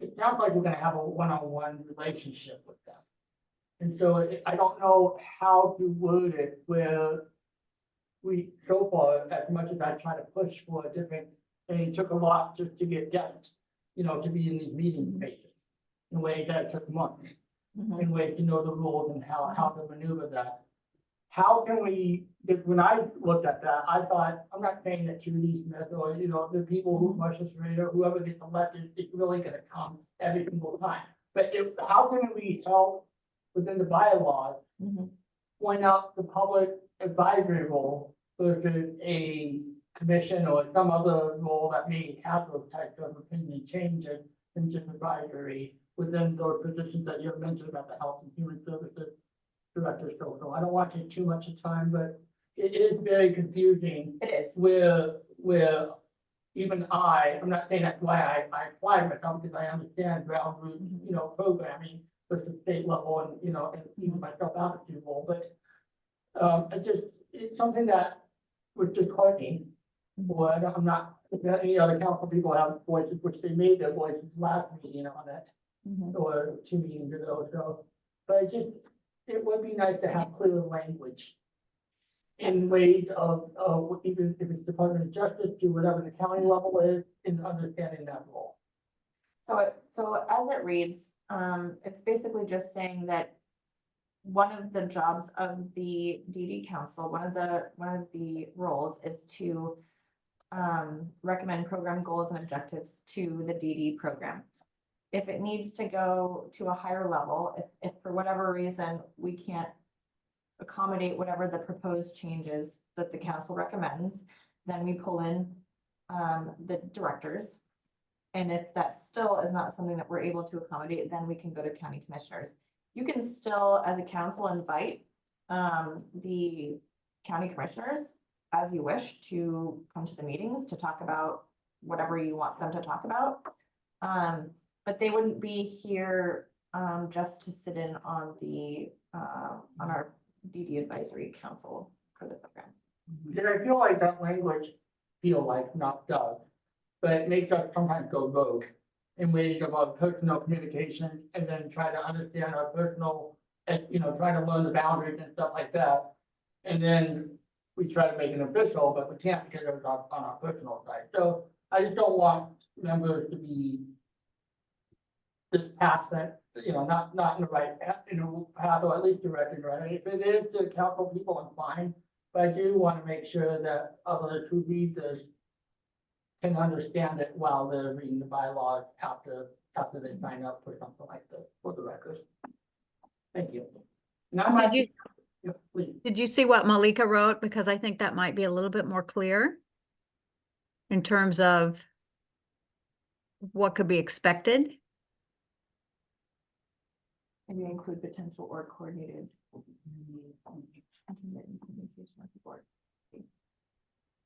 It sounds like we're gonna have a one-on-one relationship with them. And so I don't know how to word it where we, so far, as much as I try to push for a different, and it took a lot just to get guests, you know, to be in these meeting spaces. In ways that took months, in ways to know the rules and how to maneuver that. How can we, because when I looked at that, I thought, I'm not saying that Judy Smith or, you know, the people who, Marcia Schrader, whoever gets elected, it's really gonna come every single time. But how can we help within the bylaws point out the public advisory role versus a commission or some other role that may have those types of opinion changes in just advisory within those positions that you have mentioned about the Health and Human Services Director. So I don't want to take too much of time, but it is very confusing. It is. Where even I'm not saying that's why I applied myself, because I understand ground root, you know, programming versus state level and, you know, and even myself out of people, but it's something that was disheartening. But I'm not if any other council people have voices, which they made their voices last meeting on it, or 2 meetings ago, so. But it would be nice to have clear language in ways of, even if it's Department of Justice to whatever the county level is, in understanding that role. So as it reads, it's basically just saying that one of the jobs of the DD council, one of the roles is to recommend program goals and objectives to the DD program. If it needs to go to a higher level, if for whatever reason we can't accommodate whatever the proposed changes that the council recommends, then we pull in the directors. And if that still is not something that we're able to accommodate, then we can go to county commissioners. You can still, as a council, invite the county commissioners as you wish to come to the meetings to talk about whatever you want them to talk about. But they wouldn't be here just to sit in on on our DD advisory council for the program. And I feel like that language, not does, but it makes us sometimes go rogue in ways of our personal communication and then try to understand our personal, and, try to learn the boundaries and stuff like that. And then we try to make it official, but we can't because it's on our personal side. So I just don't want members to be just past that, not in the right, path, or at least directed right. If it is the council people, I'm fine. But I do want to make sure that others who read this can understand it while they're reading the bylaws after they sign up for something like this, for the record. Thank you. Now, please. Did you see what Malika wrote? Because I think that might be a little bit more clear in terms of what could be expected. Maybe include potential or coordinated intermittent communication with the board.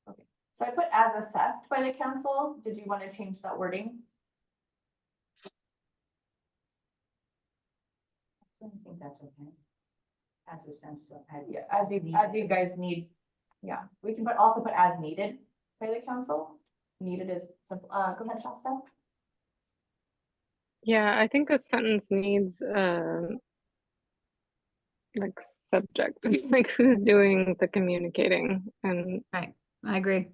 Okay, so I put as assessed by the council. Did you want to change that wording? I think that's okay. As a sense of. Yeah, as you guys need, yeah, we can also put as needed by the council. Needed is simple, go ahead, Shasta. Yeah, I think this sentence needs like subject, like who's doing the communicating, and Right, I agree.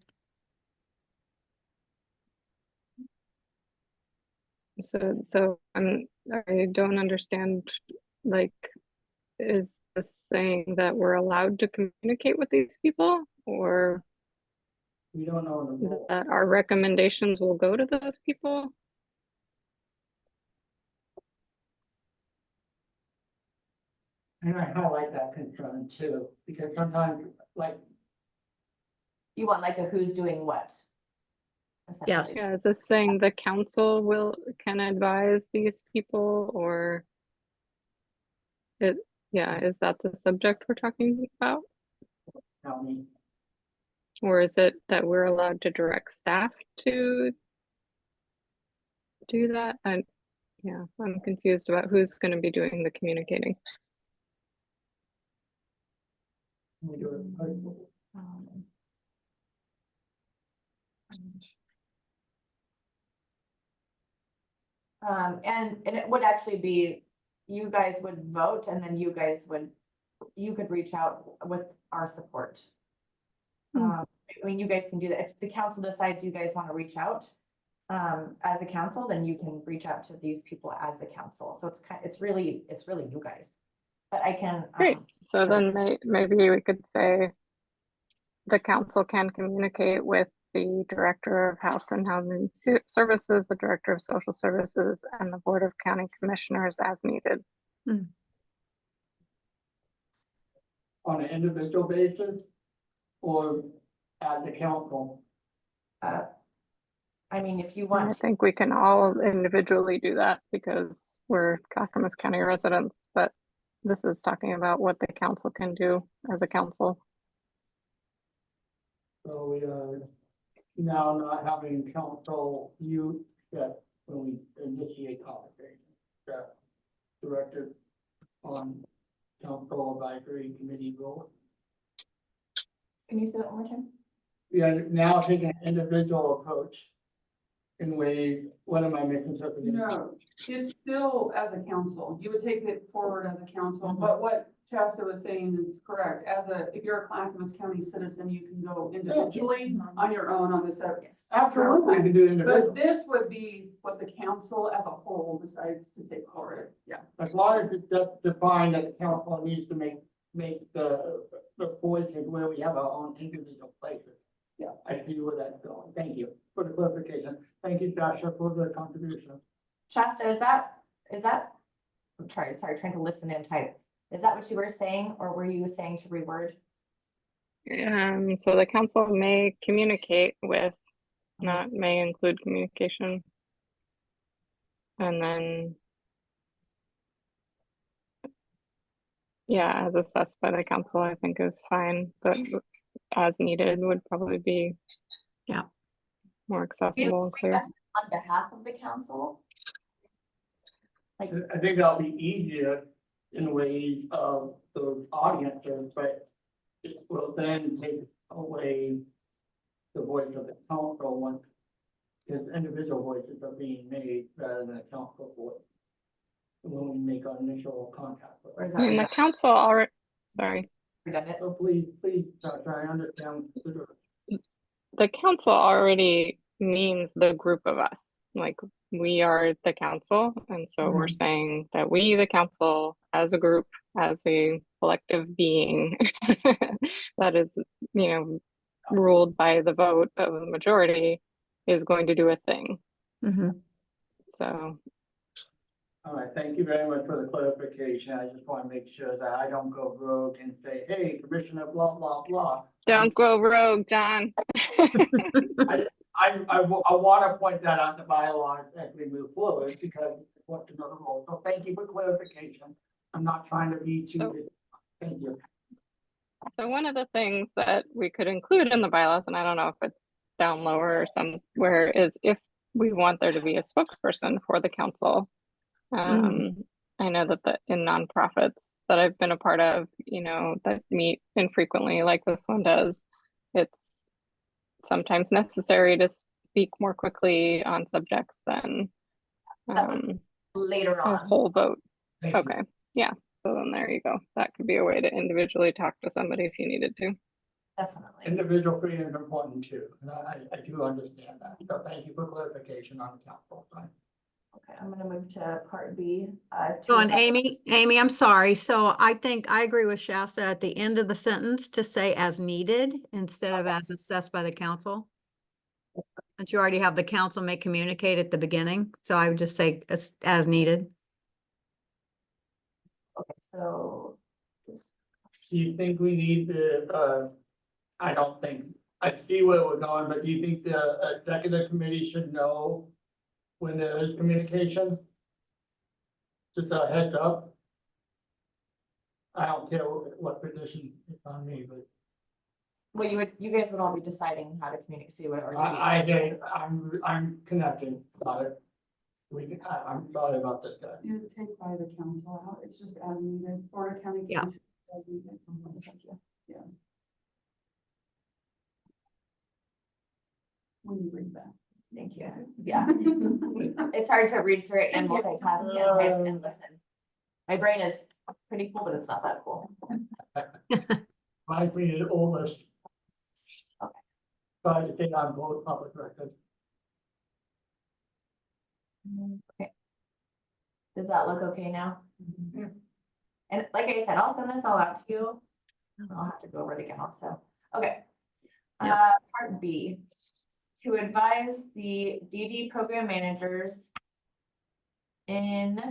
so I don't understand, like, is this saying that we're allowed to communicate with these people, or We don't know the role. that our recommendations will go to those people? And I highlight that concern too, because sometimes, like, You want like a who's doing what? Yes. essentially. Yeah, is this saying the council can advise these people, or is that the subject we're talking about? tell me, Or is it that we're allowed to direct staff to do that? And yeah, I'm confused about who's going to be doing the communicating. we do it. And it would actually be, you guys would vote and then you could reach out with our support. I mean, you guys can do that. If the council decides you guys want to reach out as a council, then you can reach out to these people as a council. So it's really you guys. But I can. Great. So sure. then maybe we could say the council can communicate with the Director of Health and Human Services, the Director of Social Services, and the Board of County Commissioners as needed. On an individual basis, or as a council. I mean, if you And I want, think we can all individually do that because we're Clackamas County residents, but this is talking about what the council can do as a council. So we are now not having council use that when we initiate conversation, that directed on council advisory committee role. can you say that one more time? we are now taking an individual approach in ways, what am I misinterpreting? No, it's still as a council, you would take it forward as a council, but what Shasta was saying is correct. If you're a Clackamas County citizen, you can go individually on your own on this. Absolutely, we can do individual, But this would be what the council as a whole decides to take forward, yeah. as long as it's defined that the council needs to make the voices where we have our own individual places. Yeah, I see where that's going. Thank you for the clarification. Thank you, Joshua, for the contribution. Shasta, is that, I'm sorry, trying to listen and type. Is that what you were saying, or were you saying to reword? So the council may communicate with, not may include communication. And then, yeah, as assessed by the council, I think is fine, but as needed would probably be Yeah. more accessible and clear. On behalf of the council? Like, I think that'll be easier in ways of the audiences, but it will then take away the voice of the council once his individual voices are being made rather than a council voice. When we make our initial contact with or is them. I mean, the that council already, sorry, redundant? So please, try to understand. the council already means the group of us. Like, we are the council, and so we're saying that we, the council, as a group, as a collective being that is, you know, ruled by the vote of the majority, is going to do a thing. Mhm. So, All right, thank you very much for the clarification. I just want to make sure that I don't go rogue and say, hey, Commissioner, blah, blah, blah. don't go rogue, John. I want to point that out in the bylaws as we move forward because it's what's another role. So thank you for clarification. I'm not trying to be too, thank you. So one of the things that we could include in the bylaws, and I don't know if it's down lower or somewhere, is if we want there to be a spokesperson for the council. I know that in nonprofits that I've been a part of, you know, that meet infrequently like this one does, it's sometimes necessary to speak more quickly on subjects than Later a on. whole vote. Thank you. Okay, yeah, so then there you go. That could be a way to individually talk to somebody if you needed to. Definitely. Individual freedom is important too, and I do understand that. So thank you for clarification on the council side. Okay, I'm gonna move to part B. So, and Amy, I'm sorry. So I think I agree with Shasta at the end of the sentence to say as needed instead of as assessed by the council. But you already have the council may communicate at the beginning, so I would just say as needed. Okay, so. Do you think we need the, I don't think, I see where we're going, but do you think the executive committee should know when there is communication? Just a heads up. I don't care what position it's on me, but Well, you guys would all be deciding how to communicate, so you would already. I'm connected, got it. I'm sorry about this, guy. You take by the council out, it's just as needed, or a county. Yeah. commission as needed. Thank you. Yeah. When you bring back. Thank you. Yeah. It's hard to read through it and multitask and type and listen. My brain is pretty cool, but it's not that cool. My opinion is oldest. Okay. Try to stay on both public record. Okay. Does that look okay now? And like I said, I'll send this all out to you. I'll have to go over it again also. Okay. Part B, to advise the DD program managers in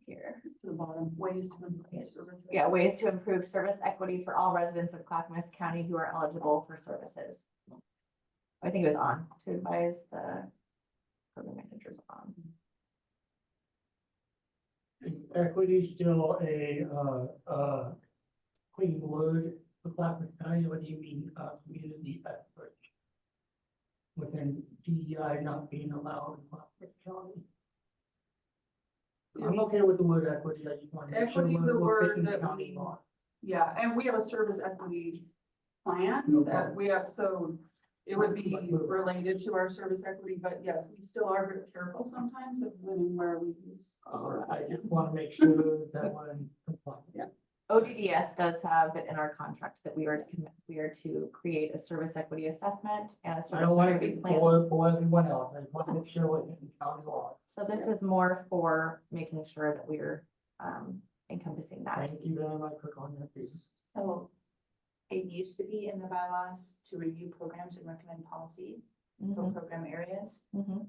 here, To the bottom, ways to improve services. yeah, ways to improve service equity for all residents of Clackamas County who are eligible for services. I think it was on, to advise the program managers on. Equity still a clean word for Clackamas County. What do you mean, community effort? Within DEI not being allowed in Clackamas County? I'm okay with the word equity. I just want to make sure Equity is the we're word fitting that county we- law. Yeah, and we have a service equity plan No that problem. we have, so it would be related to our service equity, but yes, we still are very careful sometimes of when and where we use. I just want to make sure that one complies. Yeah. ODDS does have it in our contract that we are to create a service equity assessment and a I service don't want to equity be plan. for everyone else. I just want to make sure what you county law. So this is more for making sure that we're encompassing that. Thank you very much for calling that. Piece. So it used to be in the bylaws to review programs and recommend policy for Mhm, program areas. mhm.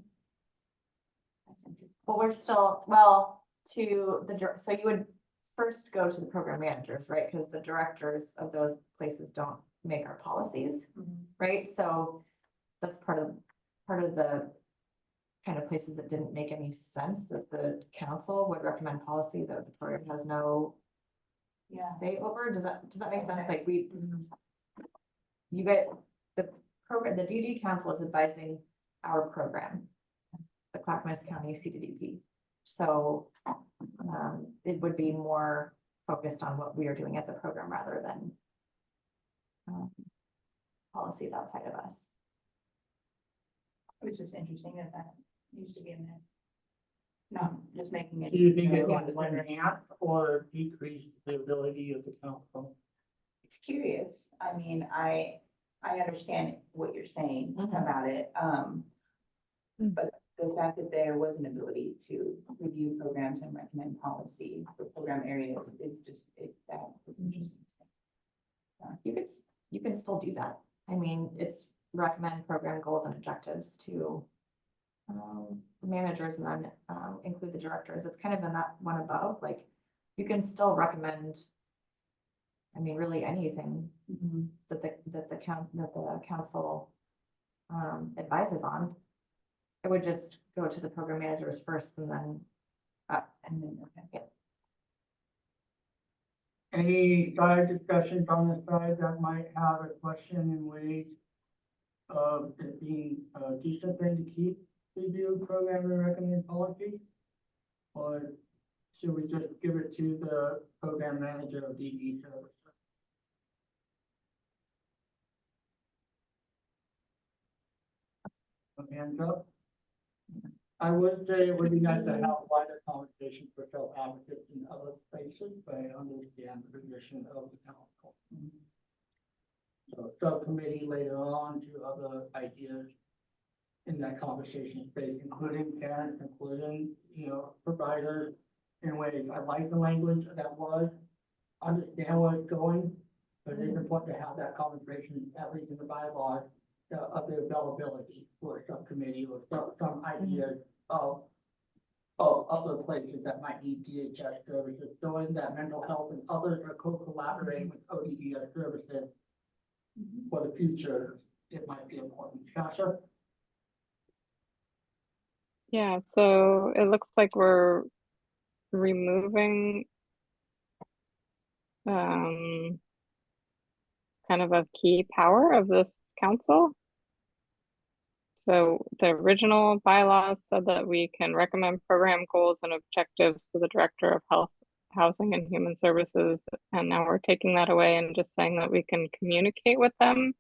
I think it's- But we're still, well, so you would first go to the program managers, right? Because the directors of those places don't make our policies, right? So that's part of the kind of places that didn't make any sense, that the council would recommend policy that the program has no Yeah. say over. Does that make sense? Okay. Like you get the program, the DD council is advising our program, the Clackamas County CDDP. So it would be more focused on what we are doing as a program rather than policies outside of us. It was just interesting that that used to be in there. No, just making it. Do you think it known. would enhance or decrease the ability of the council? It's curious. I mean, I understand what you're saying Mhm. about it. But the fact that there was an ability to review programs and recommend policy for program areas is just, that was interesting. You can still do that. I mean, it's recommend program goals and objectives to the managers and then include the directors. It's kind of in that one above, like you can still recommend. I mean, really anything that the council advises on. It would just go to the program managers first and then And then, okay. Any side discussions on this side that might have a question in ways of it being a decent thing to keep review program and recommend policy? Or should we just give it to the program manager of DD service? Hands up. I would say it would be nice to have wider conversations with fellow advocates in other places, but I understand the position of the council. So subcommittee later on to other ideas in that conversation space, including parents, including, providers in ways. I like the language that was, understand where it's going, but it's important to have that conversation, at least in the bylaws, of the availability for a subcommittee or some ideas of other places that might need DHS services, showing that mental health and others are co-collaborating with ODDS services for the future. It might be important. Sasha? Yeah, so it looks like we're removing kind of a key power of this council. So the original bylaws said that we can recommend program goals and objectives to the Director of Health, Housing and Human Services. And now we're taking that away and just saying that we can communicate with them,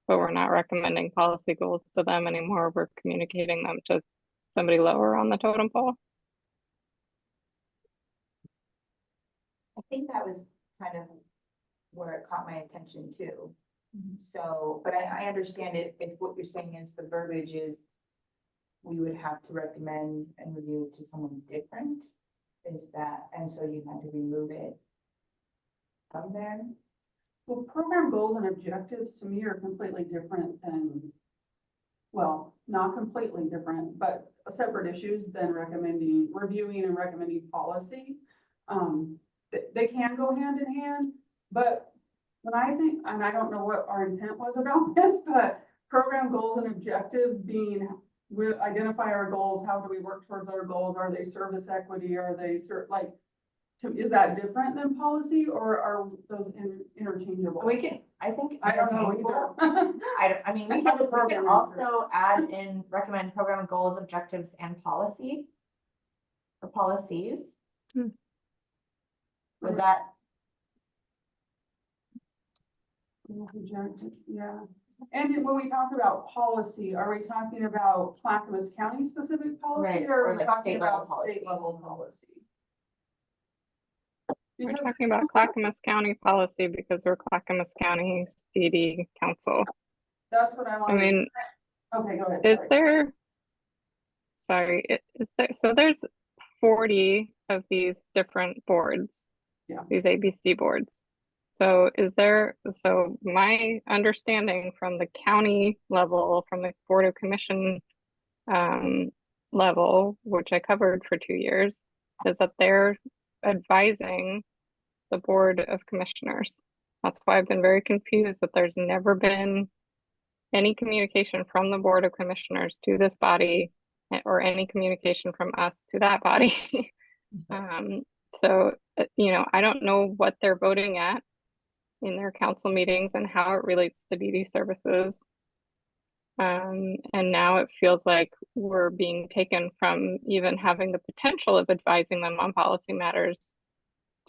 but we're not recommending policy goals to them anymore. We're communicating them to somebody lower on the totem pole. I think that was kind of where it caught my attention too. So, but I understand it, if what you're saying is the verbiage is we would have to recommend and review to someone different, is that, and so you had to remove it from there? Well, program goals and objectives to me are completely different than, well, not completely different, but separate issues than reviewing and recommending policy. They can go hand in hand, but when I think, and I don't know what our intent was about this, but program goals and objectives being, we identify our goals, how do we work towards our goals? Are they service equity? Are they is that different than policy or are those interchangeable? I think. I don't know either. I mean, we I have a can program also add in recommend program goals, objectives and policy. Or policies. Would that? Yeah, and then when we talk about policy, are we talking about Clackamas County specific policy? Right, Or or are we like talking state level about policy. state level policy? We're Because talking about Clackamas County policy because we're Clackamas County CD Council. that's what I I wanted. mean, Okay, go ahead. is sorry. there, sorry, is there, so there's 40 of these different boards. Yeah. These ABC boards. So is there, so my understanding from the county level, from the Board of Commission level, which I covered for 2 years, is that they're advising the Board of Commissioners. That's why I've been very confused that there's never been any communication from the Board of Commissioners to this body or any communication from us to that body. So, you know, I don't know what they're voting at in their council meetings and how it relates to BD services. And now it feels like we're being taken from even having the potential of advising them on policy matters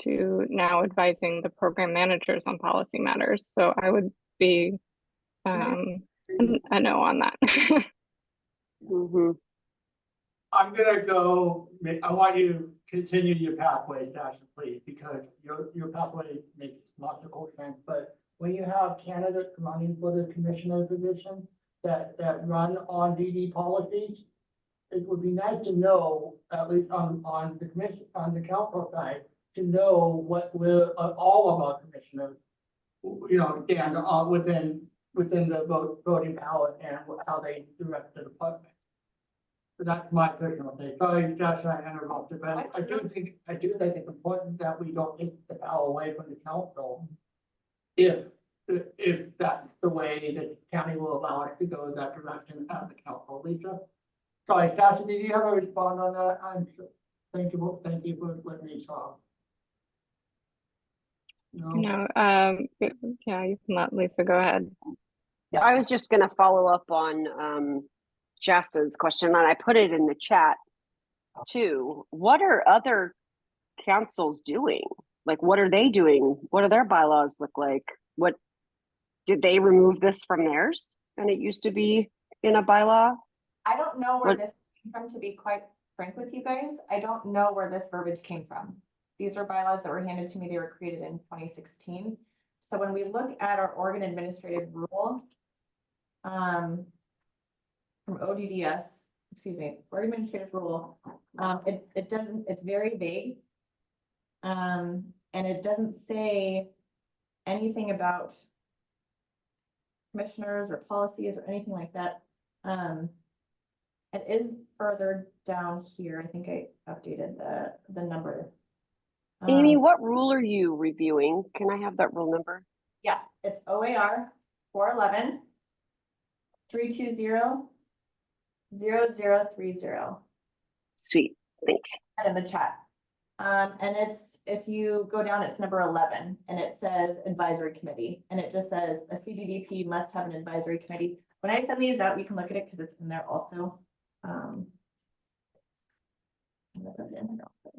to now advising the program managers on policy matters. So I would be a no on that. I'm gonna go, I want you to continue your pathway, Dasha, please, because your pathway makes logical sense, but when you have candidates running for the commissioner position that run on DD policies, it would be nice to know, at least on the commission, on the council side, to know what we're, all of our commissioners, you know, stand within the voting ballot and how they direct the department. So that's my personal thing. Sorry, Josh, I interrupted, but I do think it's important that we don't take the power away from the council. If that's the way the county will allow us to go that direction as the council, Lisa. Sorry, Josh, did you have a response on that? Thank you for letting me talk. No, yeah, you can let Lisa go ahead. Yeah, I was just gonna follow up on Shasta's question, and I put it in the chat too. What are other councils doing? Like, what are they doing? What do their bylaws look like? What did they remove this from theirs? And it used to be in a bylaw? I don't know where What- this came from, to be quite frank with you guys. I don't know where this verbiage came from. These are bylaws that were handed to me. They were created in 2016. So when we look at our Oregon Administrative Rule, from ODDS, excuse me, Oregon Administrative Rule, it doesn't, it's very vague. And it doesn't say anything about commissioners or policies or anything like that. It is further down here. I think I updated the number. Amy, what rule are you reviewing? Can I have that rule number? Yeah, it's OAR 411 320 0030. Sweet, thanks. In the chat. And it's, if you go down, it's number 11 and it says advisory committee, and it just says a CDDP must have an advisory committee. When I send these out, you can look at it because it's in there also. I'm gonna put it in here also.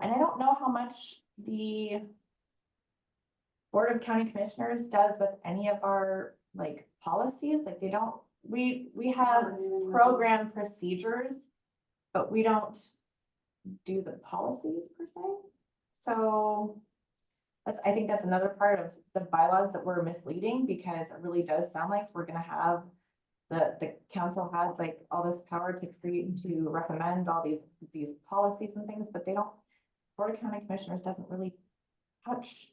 And I don't know how much the Board of County Commissioners does with any of our like policies. Like they don't, we have program procedures, but we don't do the policies per se. So I think that's another part of the bylaws that were misleading, because it really does sound like we're gonna have the council has like all this power to create, to recommend all these policies and things, but they don't, Board of County Commissioners doesn't really touch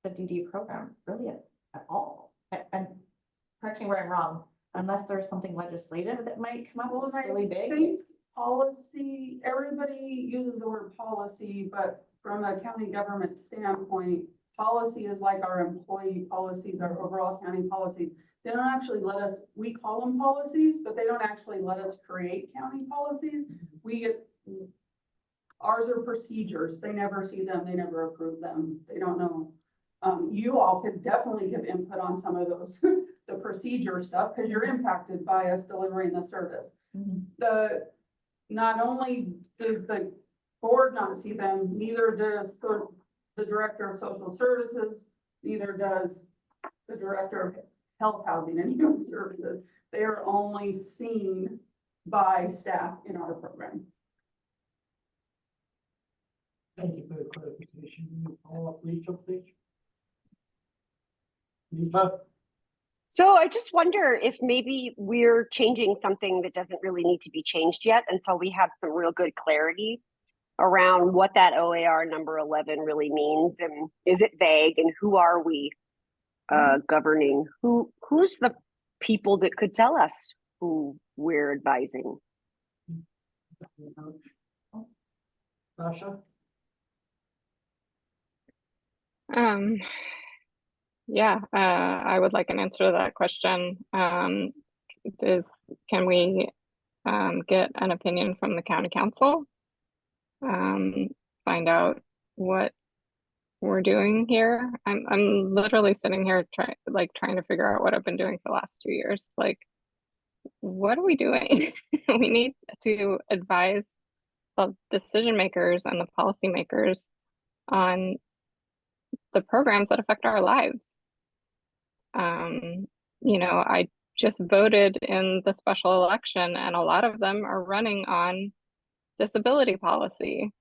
the DD program really at all. And correct me where I'm wrong, unless there's something legislative that might come up that's really big. I think policy, everybody uses the word policy, but from a county government standpoint, policy is like our employee policies, our overall county policies. They don't actually let us, we call them policies, but they don't actually let us create county policies. We get, ours are procedures. They never see them. They never approve them. They don't know. You all could definitely give input on some of those, the procedure stuff, because you're impacted by us delivering the service. Mhm. Not only does the board not to see them, neither does the director of social services, neither does the director of health, housing, and human services. They are only seen by staff in our program. Thank you for the clarification. Can you follow up, Lisa, please? Lisa? So I just wonder if maybe we're changing something that doesn't really need to be changed yet until we have some real good clarity around what that OAR number 11 really means, and is it vague, and who are we governing? Who's the people that could tell us who we're advising? Sasha? Yeah, I would like an answer to that question. Can we get an opinion from the county council? Find out what we're doing here. I'm literally sitting here trying to figure out what I've been doing for the last 2 years. Like, what are we doing? We need to advise the decision makers and the policy makers on the programs that affect our lives. You know, I just voted in the special election, and a lot of them are running on disability policy.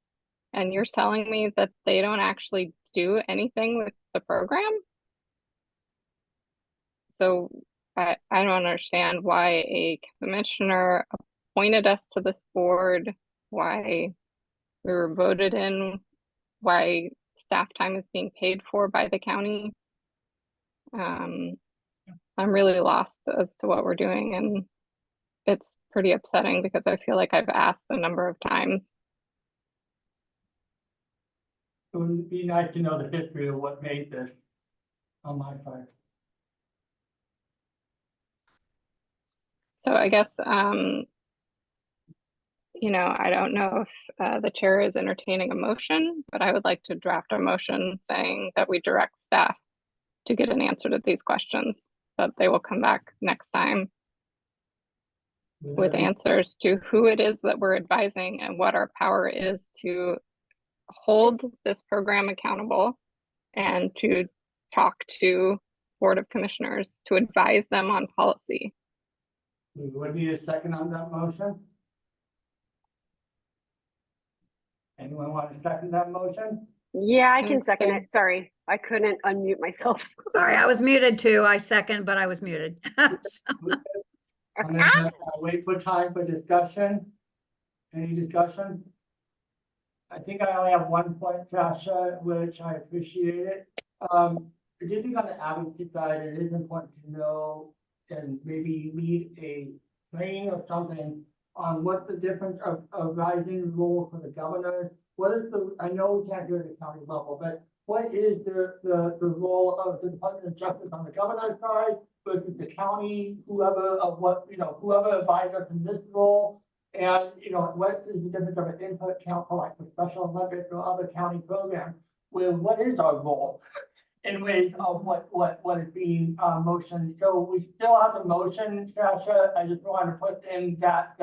And you're telling me that they don't actually do anything with the program? So I don't understand why a commissioner appointed us to this board, why we were voted in, why staff time is being paid for by the county. I'm really lost as to what we're doing, and it's pretty upsetting because I feel like I've asked a number of times. It would be nice to know the history of what made this on my part. So I guess, you know, I don't know if the chair is entertaining a motion, but I would like to draft a motion saying that we direct staff to get an answer to these questions, that they will come back next time with answers to who it is that we're advising and what our power is to hold this program accountable and to talk to Board of Commissioners to advise them on policy. Would need a second on that motion? Anyone want to second that motion? Yeah, I can second Okay. it. Sorry, I couldn't unmute myself. Sorry, I was muted too. I second, but I was muted. I'm gonna wait for time for discussion. Any discussion? I think I only have one point, Sasha, which I appreciate it. Particularly on the advocacy side, it is important to know and maybe lead a training or something on what the difference of rising role for the governor. What is the, I know we can't do it at the county level, but what is the role of the Department of Justice on the governor's side versus the county, whoever of what, you know, whoever advised us in this role? And, you know, what is the difference of an input council like for Special Olympics or other county programs? Where what is our role in ways of what is being motioned? So we still have the motion, Sasha. I just want to put in that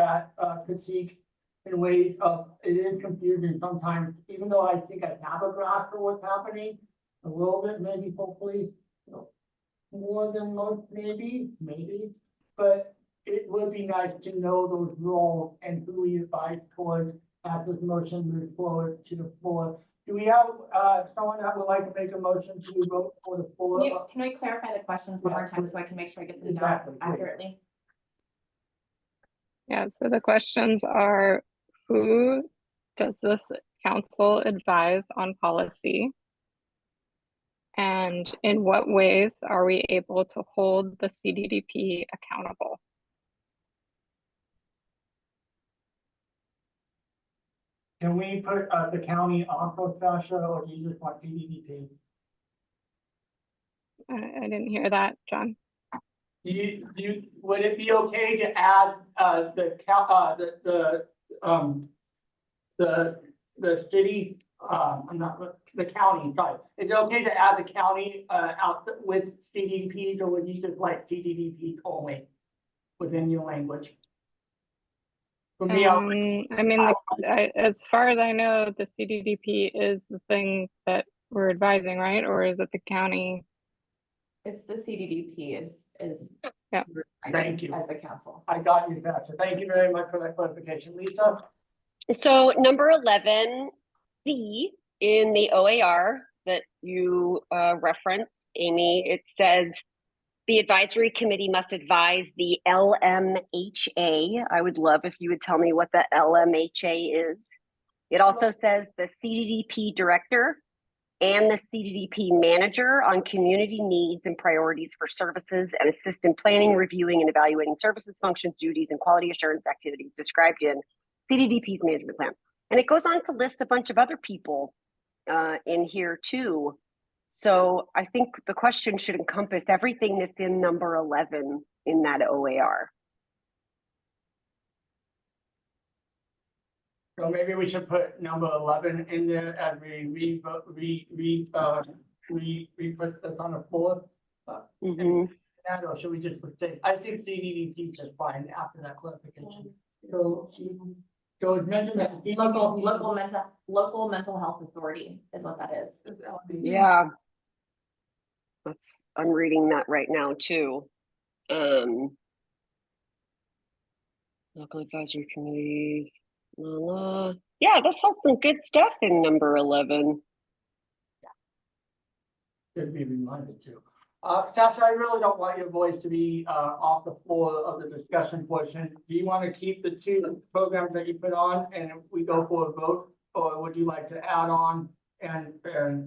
critique in ways of, it is confusing sometimes, even though I think I have a grasp of what's happening a little bit, maybe hopefully, you know, more than most, maybe, but it would be nice to know those roles and who we advise towards as this motion moves forward to the floor. Do we have someone that would like to make a motion to vote for the floor? Can we clarify the questions one more time so I can make sure I get them down Exactly, please. accurately? Yeah, so the questions are, who does this council advise on policy? And in what ways are we able to hold the CDDP accountable? Can we put the county on for Sasha, or do you just want PDDP? I didn't hear that, John. Would it be okay to add the city, the county, sorry. Is it okay to add the county out with CDDPs, or would you just like CDDP only within your language? For me, I mean, as far as I know, the CDDP is the thing that we're advising, right? Or is it the county? It's the CDDP is. Yeah. Thank you. As the council. I got you, Tasha. Thank you very much for that clarification. Lisa? So number 11, C in the OAR that you referenced, Amy, it says the advisory committee must advise the LMHA. I would love if you would tell me what the LMHA is. It also says the CDDP director and the CDDP manager on community needs and priorities for services and assist in planning, reviewing, and evaluating services, functions, duties, and quality assurance activities described in CDDP's management plan. And it goes on to list a bunch of other people in here too. So I think the question should encompass everything that's in number 11 in that OAR. So maybe we should put number 11 in there as we put this on the floor. That, or should we just put, I think CDDP is just fine after that clarification. So it's mentioned that Local mental health authority is what that is. Yeah. I'm reading that right now too. Local advisory committees. Yeah, that's all some good stuff in number 11. should be reminded to. Sasha, I really don't want your voice to be off the floor of the discussion portion. Do you want to keep the two programs that you put on and we go for a vote? Or would you like to add on and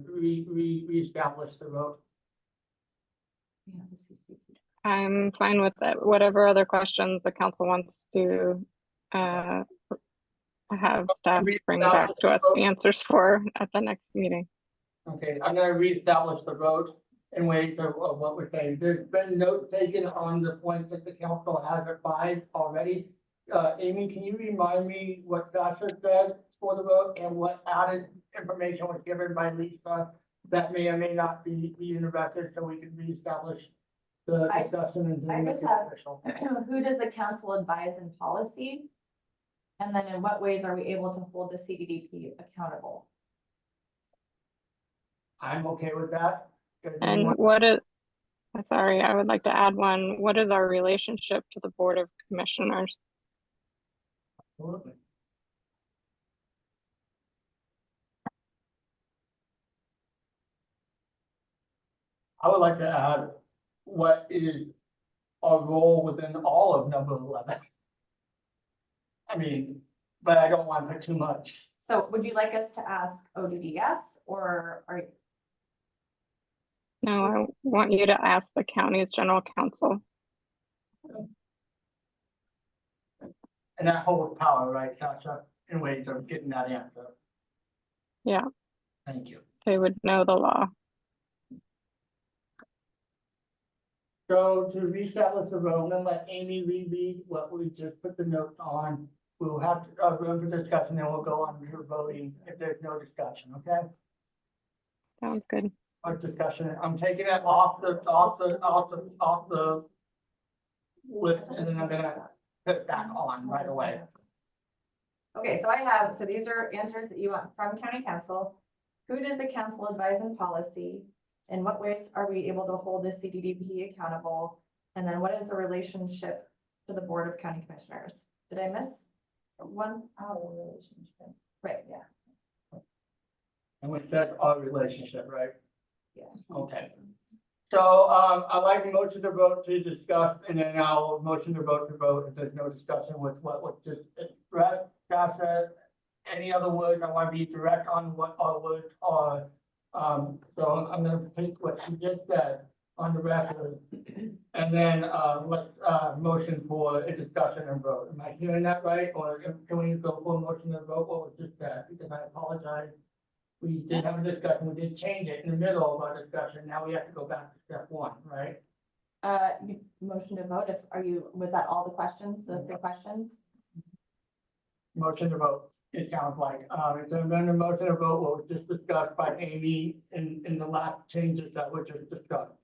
reestablish the vote? I'm fine with that. Whatever other questions the council wants to have staff bring back to us the answers for at the next meeting. Okay, I'm gonna reestablish the vote in ways of what we're saying. There's been note taken on the points that the council has advised already. Amy, can you remind me what Sasha said for the vote and what added information was given by Lisa that may or may not be in the record so we can reestablish the discussion and I make just it have, official? who does the council advise in policy? And then in what ways are we able to hold the CDDP accountable? I'm okay with that. And what is, sorry, I would like to add one. What is our relationship to the Board of Commissioners? Absolutely. I would like to add what is our role within all of number 11. I mean, but I don't want to put too much. So would you like us to ask ODDS or are No, I want you to ask the county's general counsel. And that holds power, right, Sasha, in ways of getting that answer. Yeah. Thank you. They would know the law. So to reestablish the vote, I'm gonna let Amy reread what we just put the notes on. We'll have room for discussion, then we'll go on to voting if there's no discussion, okay? Sounds good. Our discussion, I'm taking it off the list, and then I'm gonna put it back on right away. Okay, so I have, so these are answers that you want from county council. Who does the council advise in policy? In what ways are we able to hold the CDDP accountable? And then what is the relationship to the Board of County Commissioners? Did I miss one? Oh, relationship. Right, yeah. And with that, our relationship, right? Yes. Okay. So, I'd like a motion to vote to discuss, and then I'll motion to vote if there's no discussion with what was just expressed. Sasha, any other words? I want to be direct on what our words are. So I'm gonna take what you just said on the record, and then, let's, motion for a discussion and vote. Am I hearing that right? Or can we go for a motion and vote what was just said? Because I apologize. We did have a discussion, we did change it in the middle of our discussion, now we have to go back to step one, right? You motion to vote, was that all the questions, the 3 questions? Motion to vote, it sounds like, it's an amendment motion to vote, what was just discussed by Amy in the last changes that were just discussed.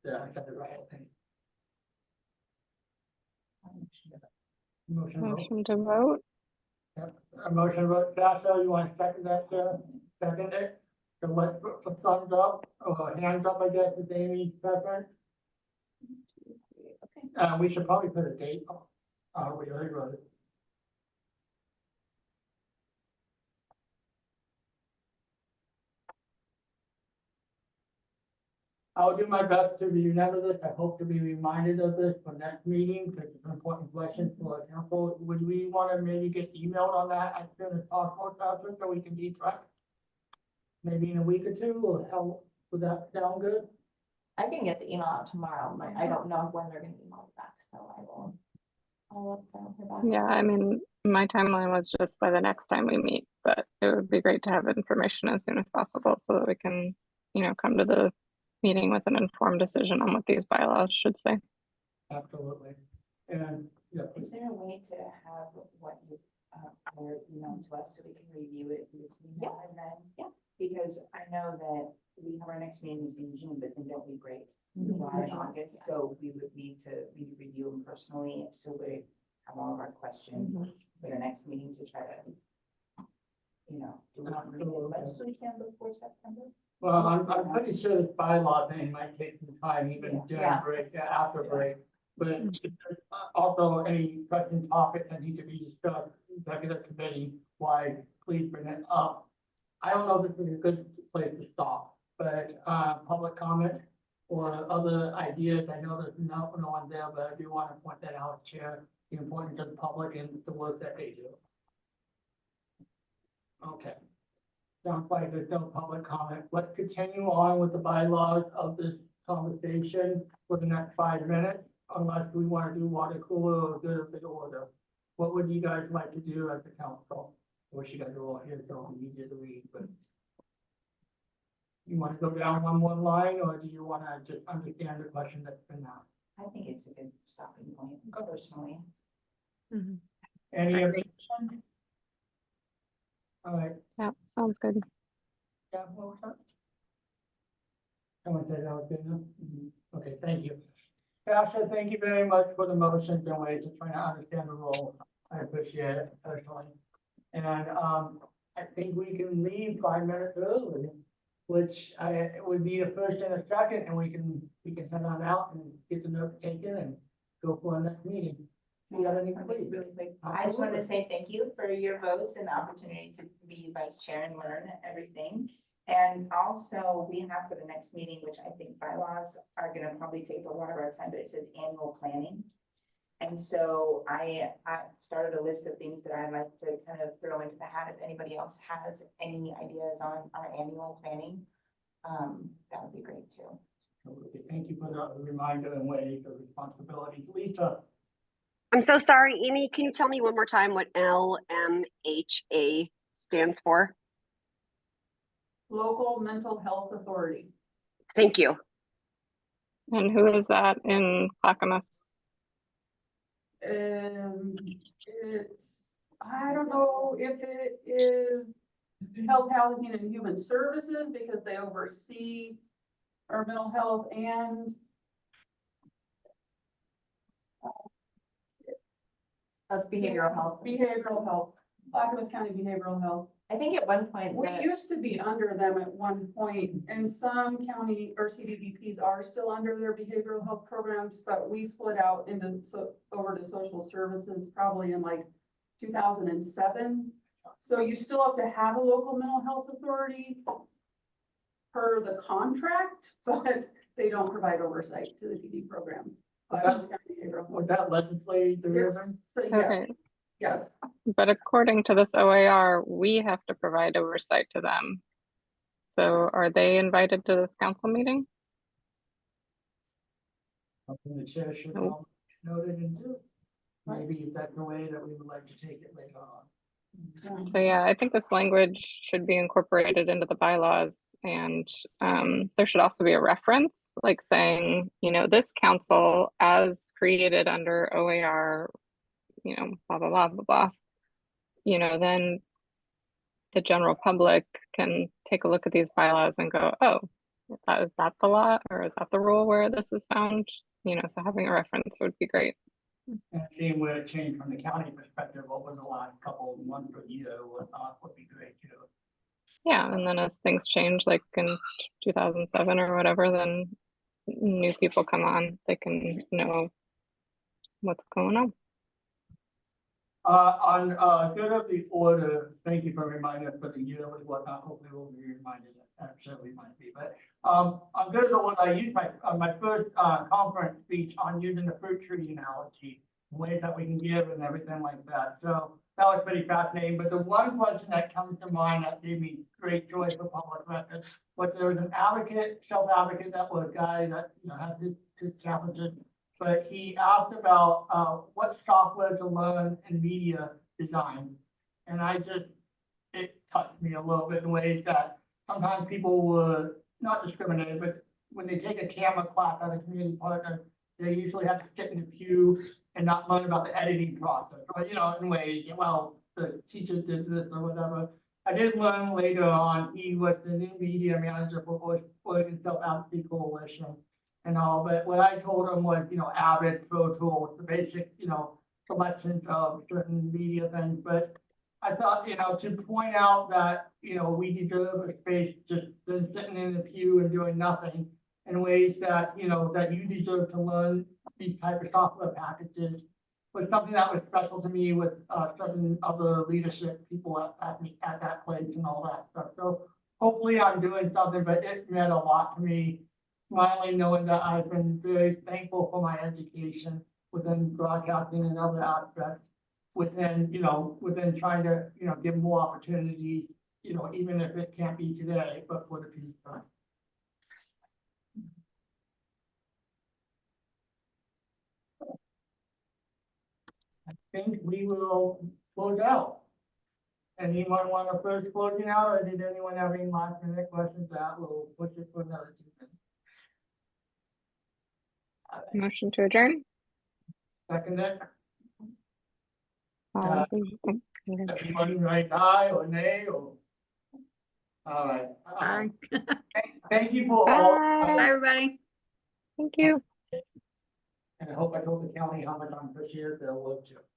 Yeah, I said it right, I think. Motion vote. Motion to vote. Yep. A motion vote, Dasha, you want to second that, Sarah? Second it? So let's put the thumbs up, or hands up, I guess, is Amy's preference. We should probably put a date on, we already wrote it. I'll do my best to remember this. I hope to be reminded of this for next meeting, because it's an important question for our council. Would we want to maybe get emailed on that as soon as possible, Catherine, so we can be tracked? Maybe in a week or two, or how, would that sound good? I can get the email out tomorrow, but I don't know when they're gonna email it back, so I'll look down her back. Yeah, I mean, my timeline was just by the next time we meet, but it would be great to have information as soon as possible so that we can, come to the meeting with an informed decision on what these bylaws should say. Absolutely. And, yeah, Is there a way to have what you've, emailed to us so we can review it between now and then? Yeah. Because I know that we have our next meeting is in June, but then don't we break Mhm. July and August? So we would need to review them personally, so we have all of our questions for the next meeting to try to, do we want to read as much as we can before September? well, I'm pretty sure this bylaw thing might take some time, even during Yeah. break, after break. But if there's also any pressing topics that need to be discussed, executive committee, why, please bring it up. I don't know if this is a good place to stop, but, public comment or other ideas, I know there's no one there, but I do want to point that out, Chair, the importance of the public and the work that they do. Okay. Sounds like there's no public comment. Let's continue on with the bylaws of this conversation for the next 5 minutes, unless we want to do water cooler or good of the order. What would you guys like to do as a council? I wish you guys were all here, so it's easier to read, but. You want to go down one line, or do you want to just understand the question that's been asked? I think it's a good stopping point, personally. Any I objection? All right, Yeah, sounds good. yeah, well, sir. Someone said that was good enough? Okay, thank you. Sasha, thank you very much for the motions and ways of trying to understand the role. I appreciate it personally. And, I think we can leave 5 minutes early, which would be a first and a second, and we can head on out and get the notes taken and go for our next meeting. Do you have any, please? Really quick, I just wanted to say thank you for your votes and the opportunity to be vice chair and learn everything. And also, we have for the next meeting, which I think bylaws are gonna probably take a lot of our time, but it says annual planning. And so I started a list of things that I'd like to kind of throw into the hat. If anybody else has any ideas on our annual planning, that would be great too. Okay, thank you for the reminder and ways of responsibilities. Lisa, I'm so sorry, Amy, can you tell me one more time what LMHA stands for? Local Mental Health Authority. Thank you. And who is that in Clackamas? It's, I don't know if it is Health, Housing and Human Services, because they oversee our mental health and That's behavioral health. behavioral health, Clackamas County Behavioral Health. I think at one point We that, used to be under them at one point, and some county or CDBPs are still under their behavioral health programs, but we split out into, over to social services probably in like 2007. So you still have to have a local mental health authority per the contract, but they don't provide oversight to the PD program. Clackamas County Behavioral Health. was that legislative Yes, driven? so yes, Okay, yes. but according to this OAR, we have to provide oversight to them. So are they invited to this council meeting? Something the chair should Nope. noted and do. Maybe that's the way that we would like to take it later on. So yeah, I think this language should be incorporated into the bylaws, and there should also be a reference, like saying, this council as created under OAR, blah, blah, blah, blah, blah. Then the general public can take a look at these bylaws and go, oh, is that the law, or is that the rule where this is found? So having a reference would be great. And seeing where it changed from the county perspective over the last couple of months or year would be great too. Yeah, and then as things change, like in 2007 or whatever, then new people come on, they can know what's going on. On good of the order, thank you for reminding us for the yearly whatnot, hopefully we'll be reminded, I'm sure we might be, but on good of the order, I used my first conference speech on using the fruit tree analogy, ways that we can give and everything like that, so that was pretty fascinating, but the one question that comes to mind that gave me great joy for public records was there was an advocate, self-advocate, that was a guy that, you know, had his challenges. But he asked about what software to learn in media design. And it touched me a little bit in ways that sometimes people were not discriminated, but when they take a camera class at a community partner, they usually have to sit in the pew and not learn about the editing process, or, you know, in ways, well, the teacher did this or whatever. I did learn later on, he was the new media manager for Oregon Self-Advocacy Coalition and all, but what I told him was, you know, Avid, Pro Tools, the basic, you know, selections of certain media things, but I thought, you know, to point out that, you know, we deserve a space just than sitting in the pew and doing nothing in ways that, you know, that you deserve to learn these type of software packages was something that was special to me with certain other leadership people at that place and all that stuff. So hopefully I'm doing something, but it meant a lot to me. Smiling, knowing that I've been very thankful for my education within broadcasting and other aspects, within, you know, within trying to, you know, give more opportunities, you know, even if it can't be today, but for the future. I think we will close out. Anyone want to first closing out, or did anyone have any last minute questions? That will push it for another 2 minutes. Motion to adjourn. Second it. Uh, Everybody write aye or nay or. All right. Bye. Thank you for all. Bye, everybody. Thank you. And I hope I told the county how much I'm appreciative. They'll love to.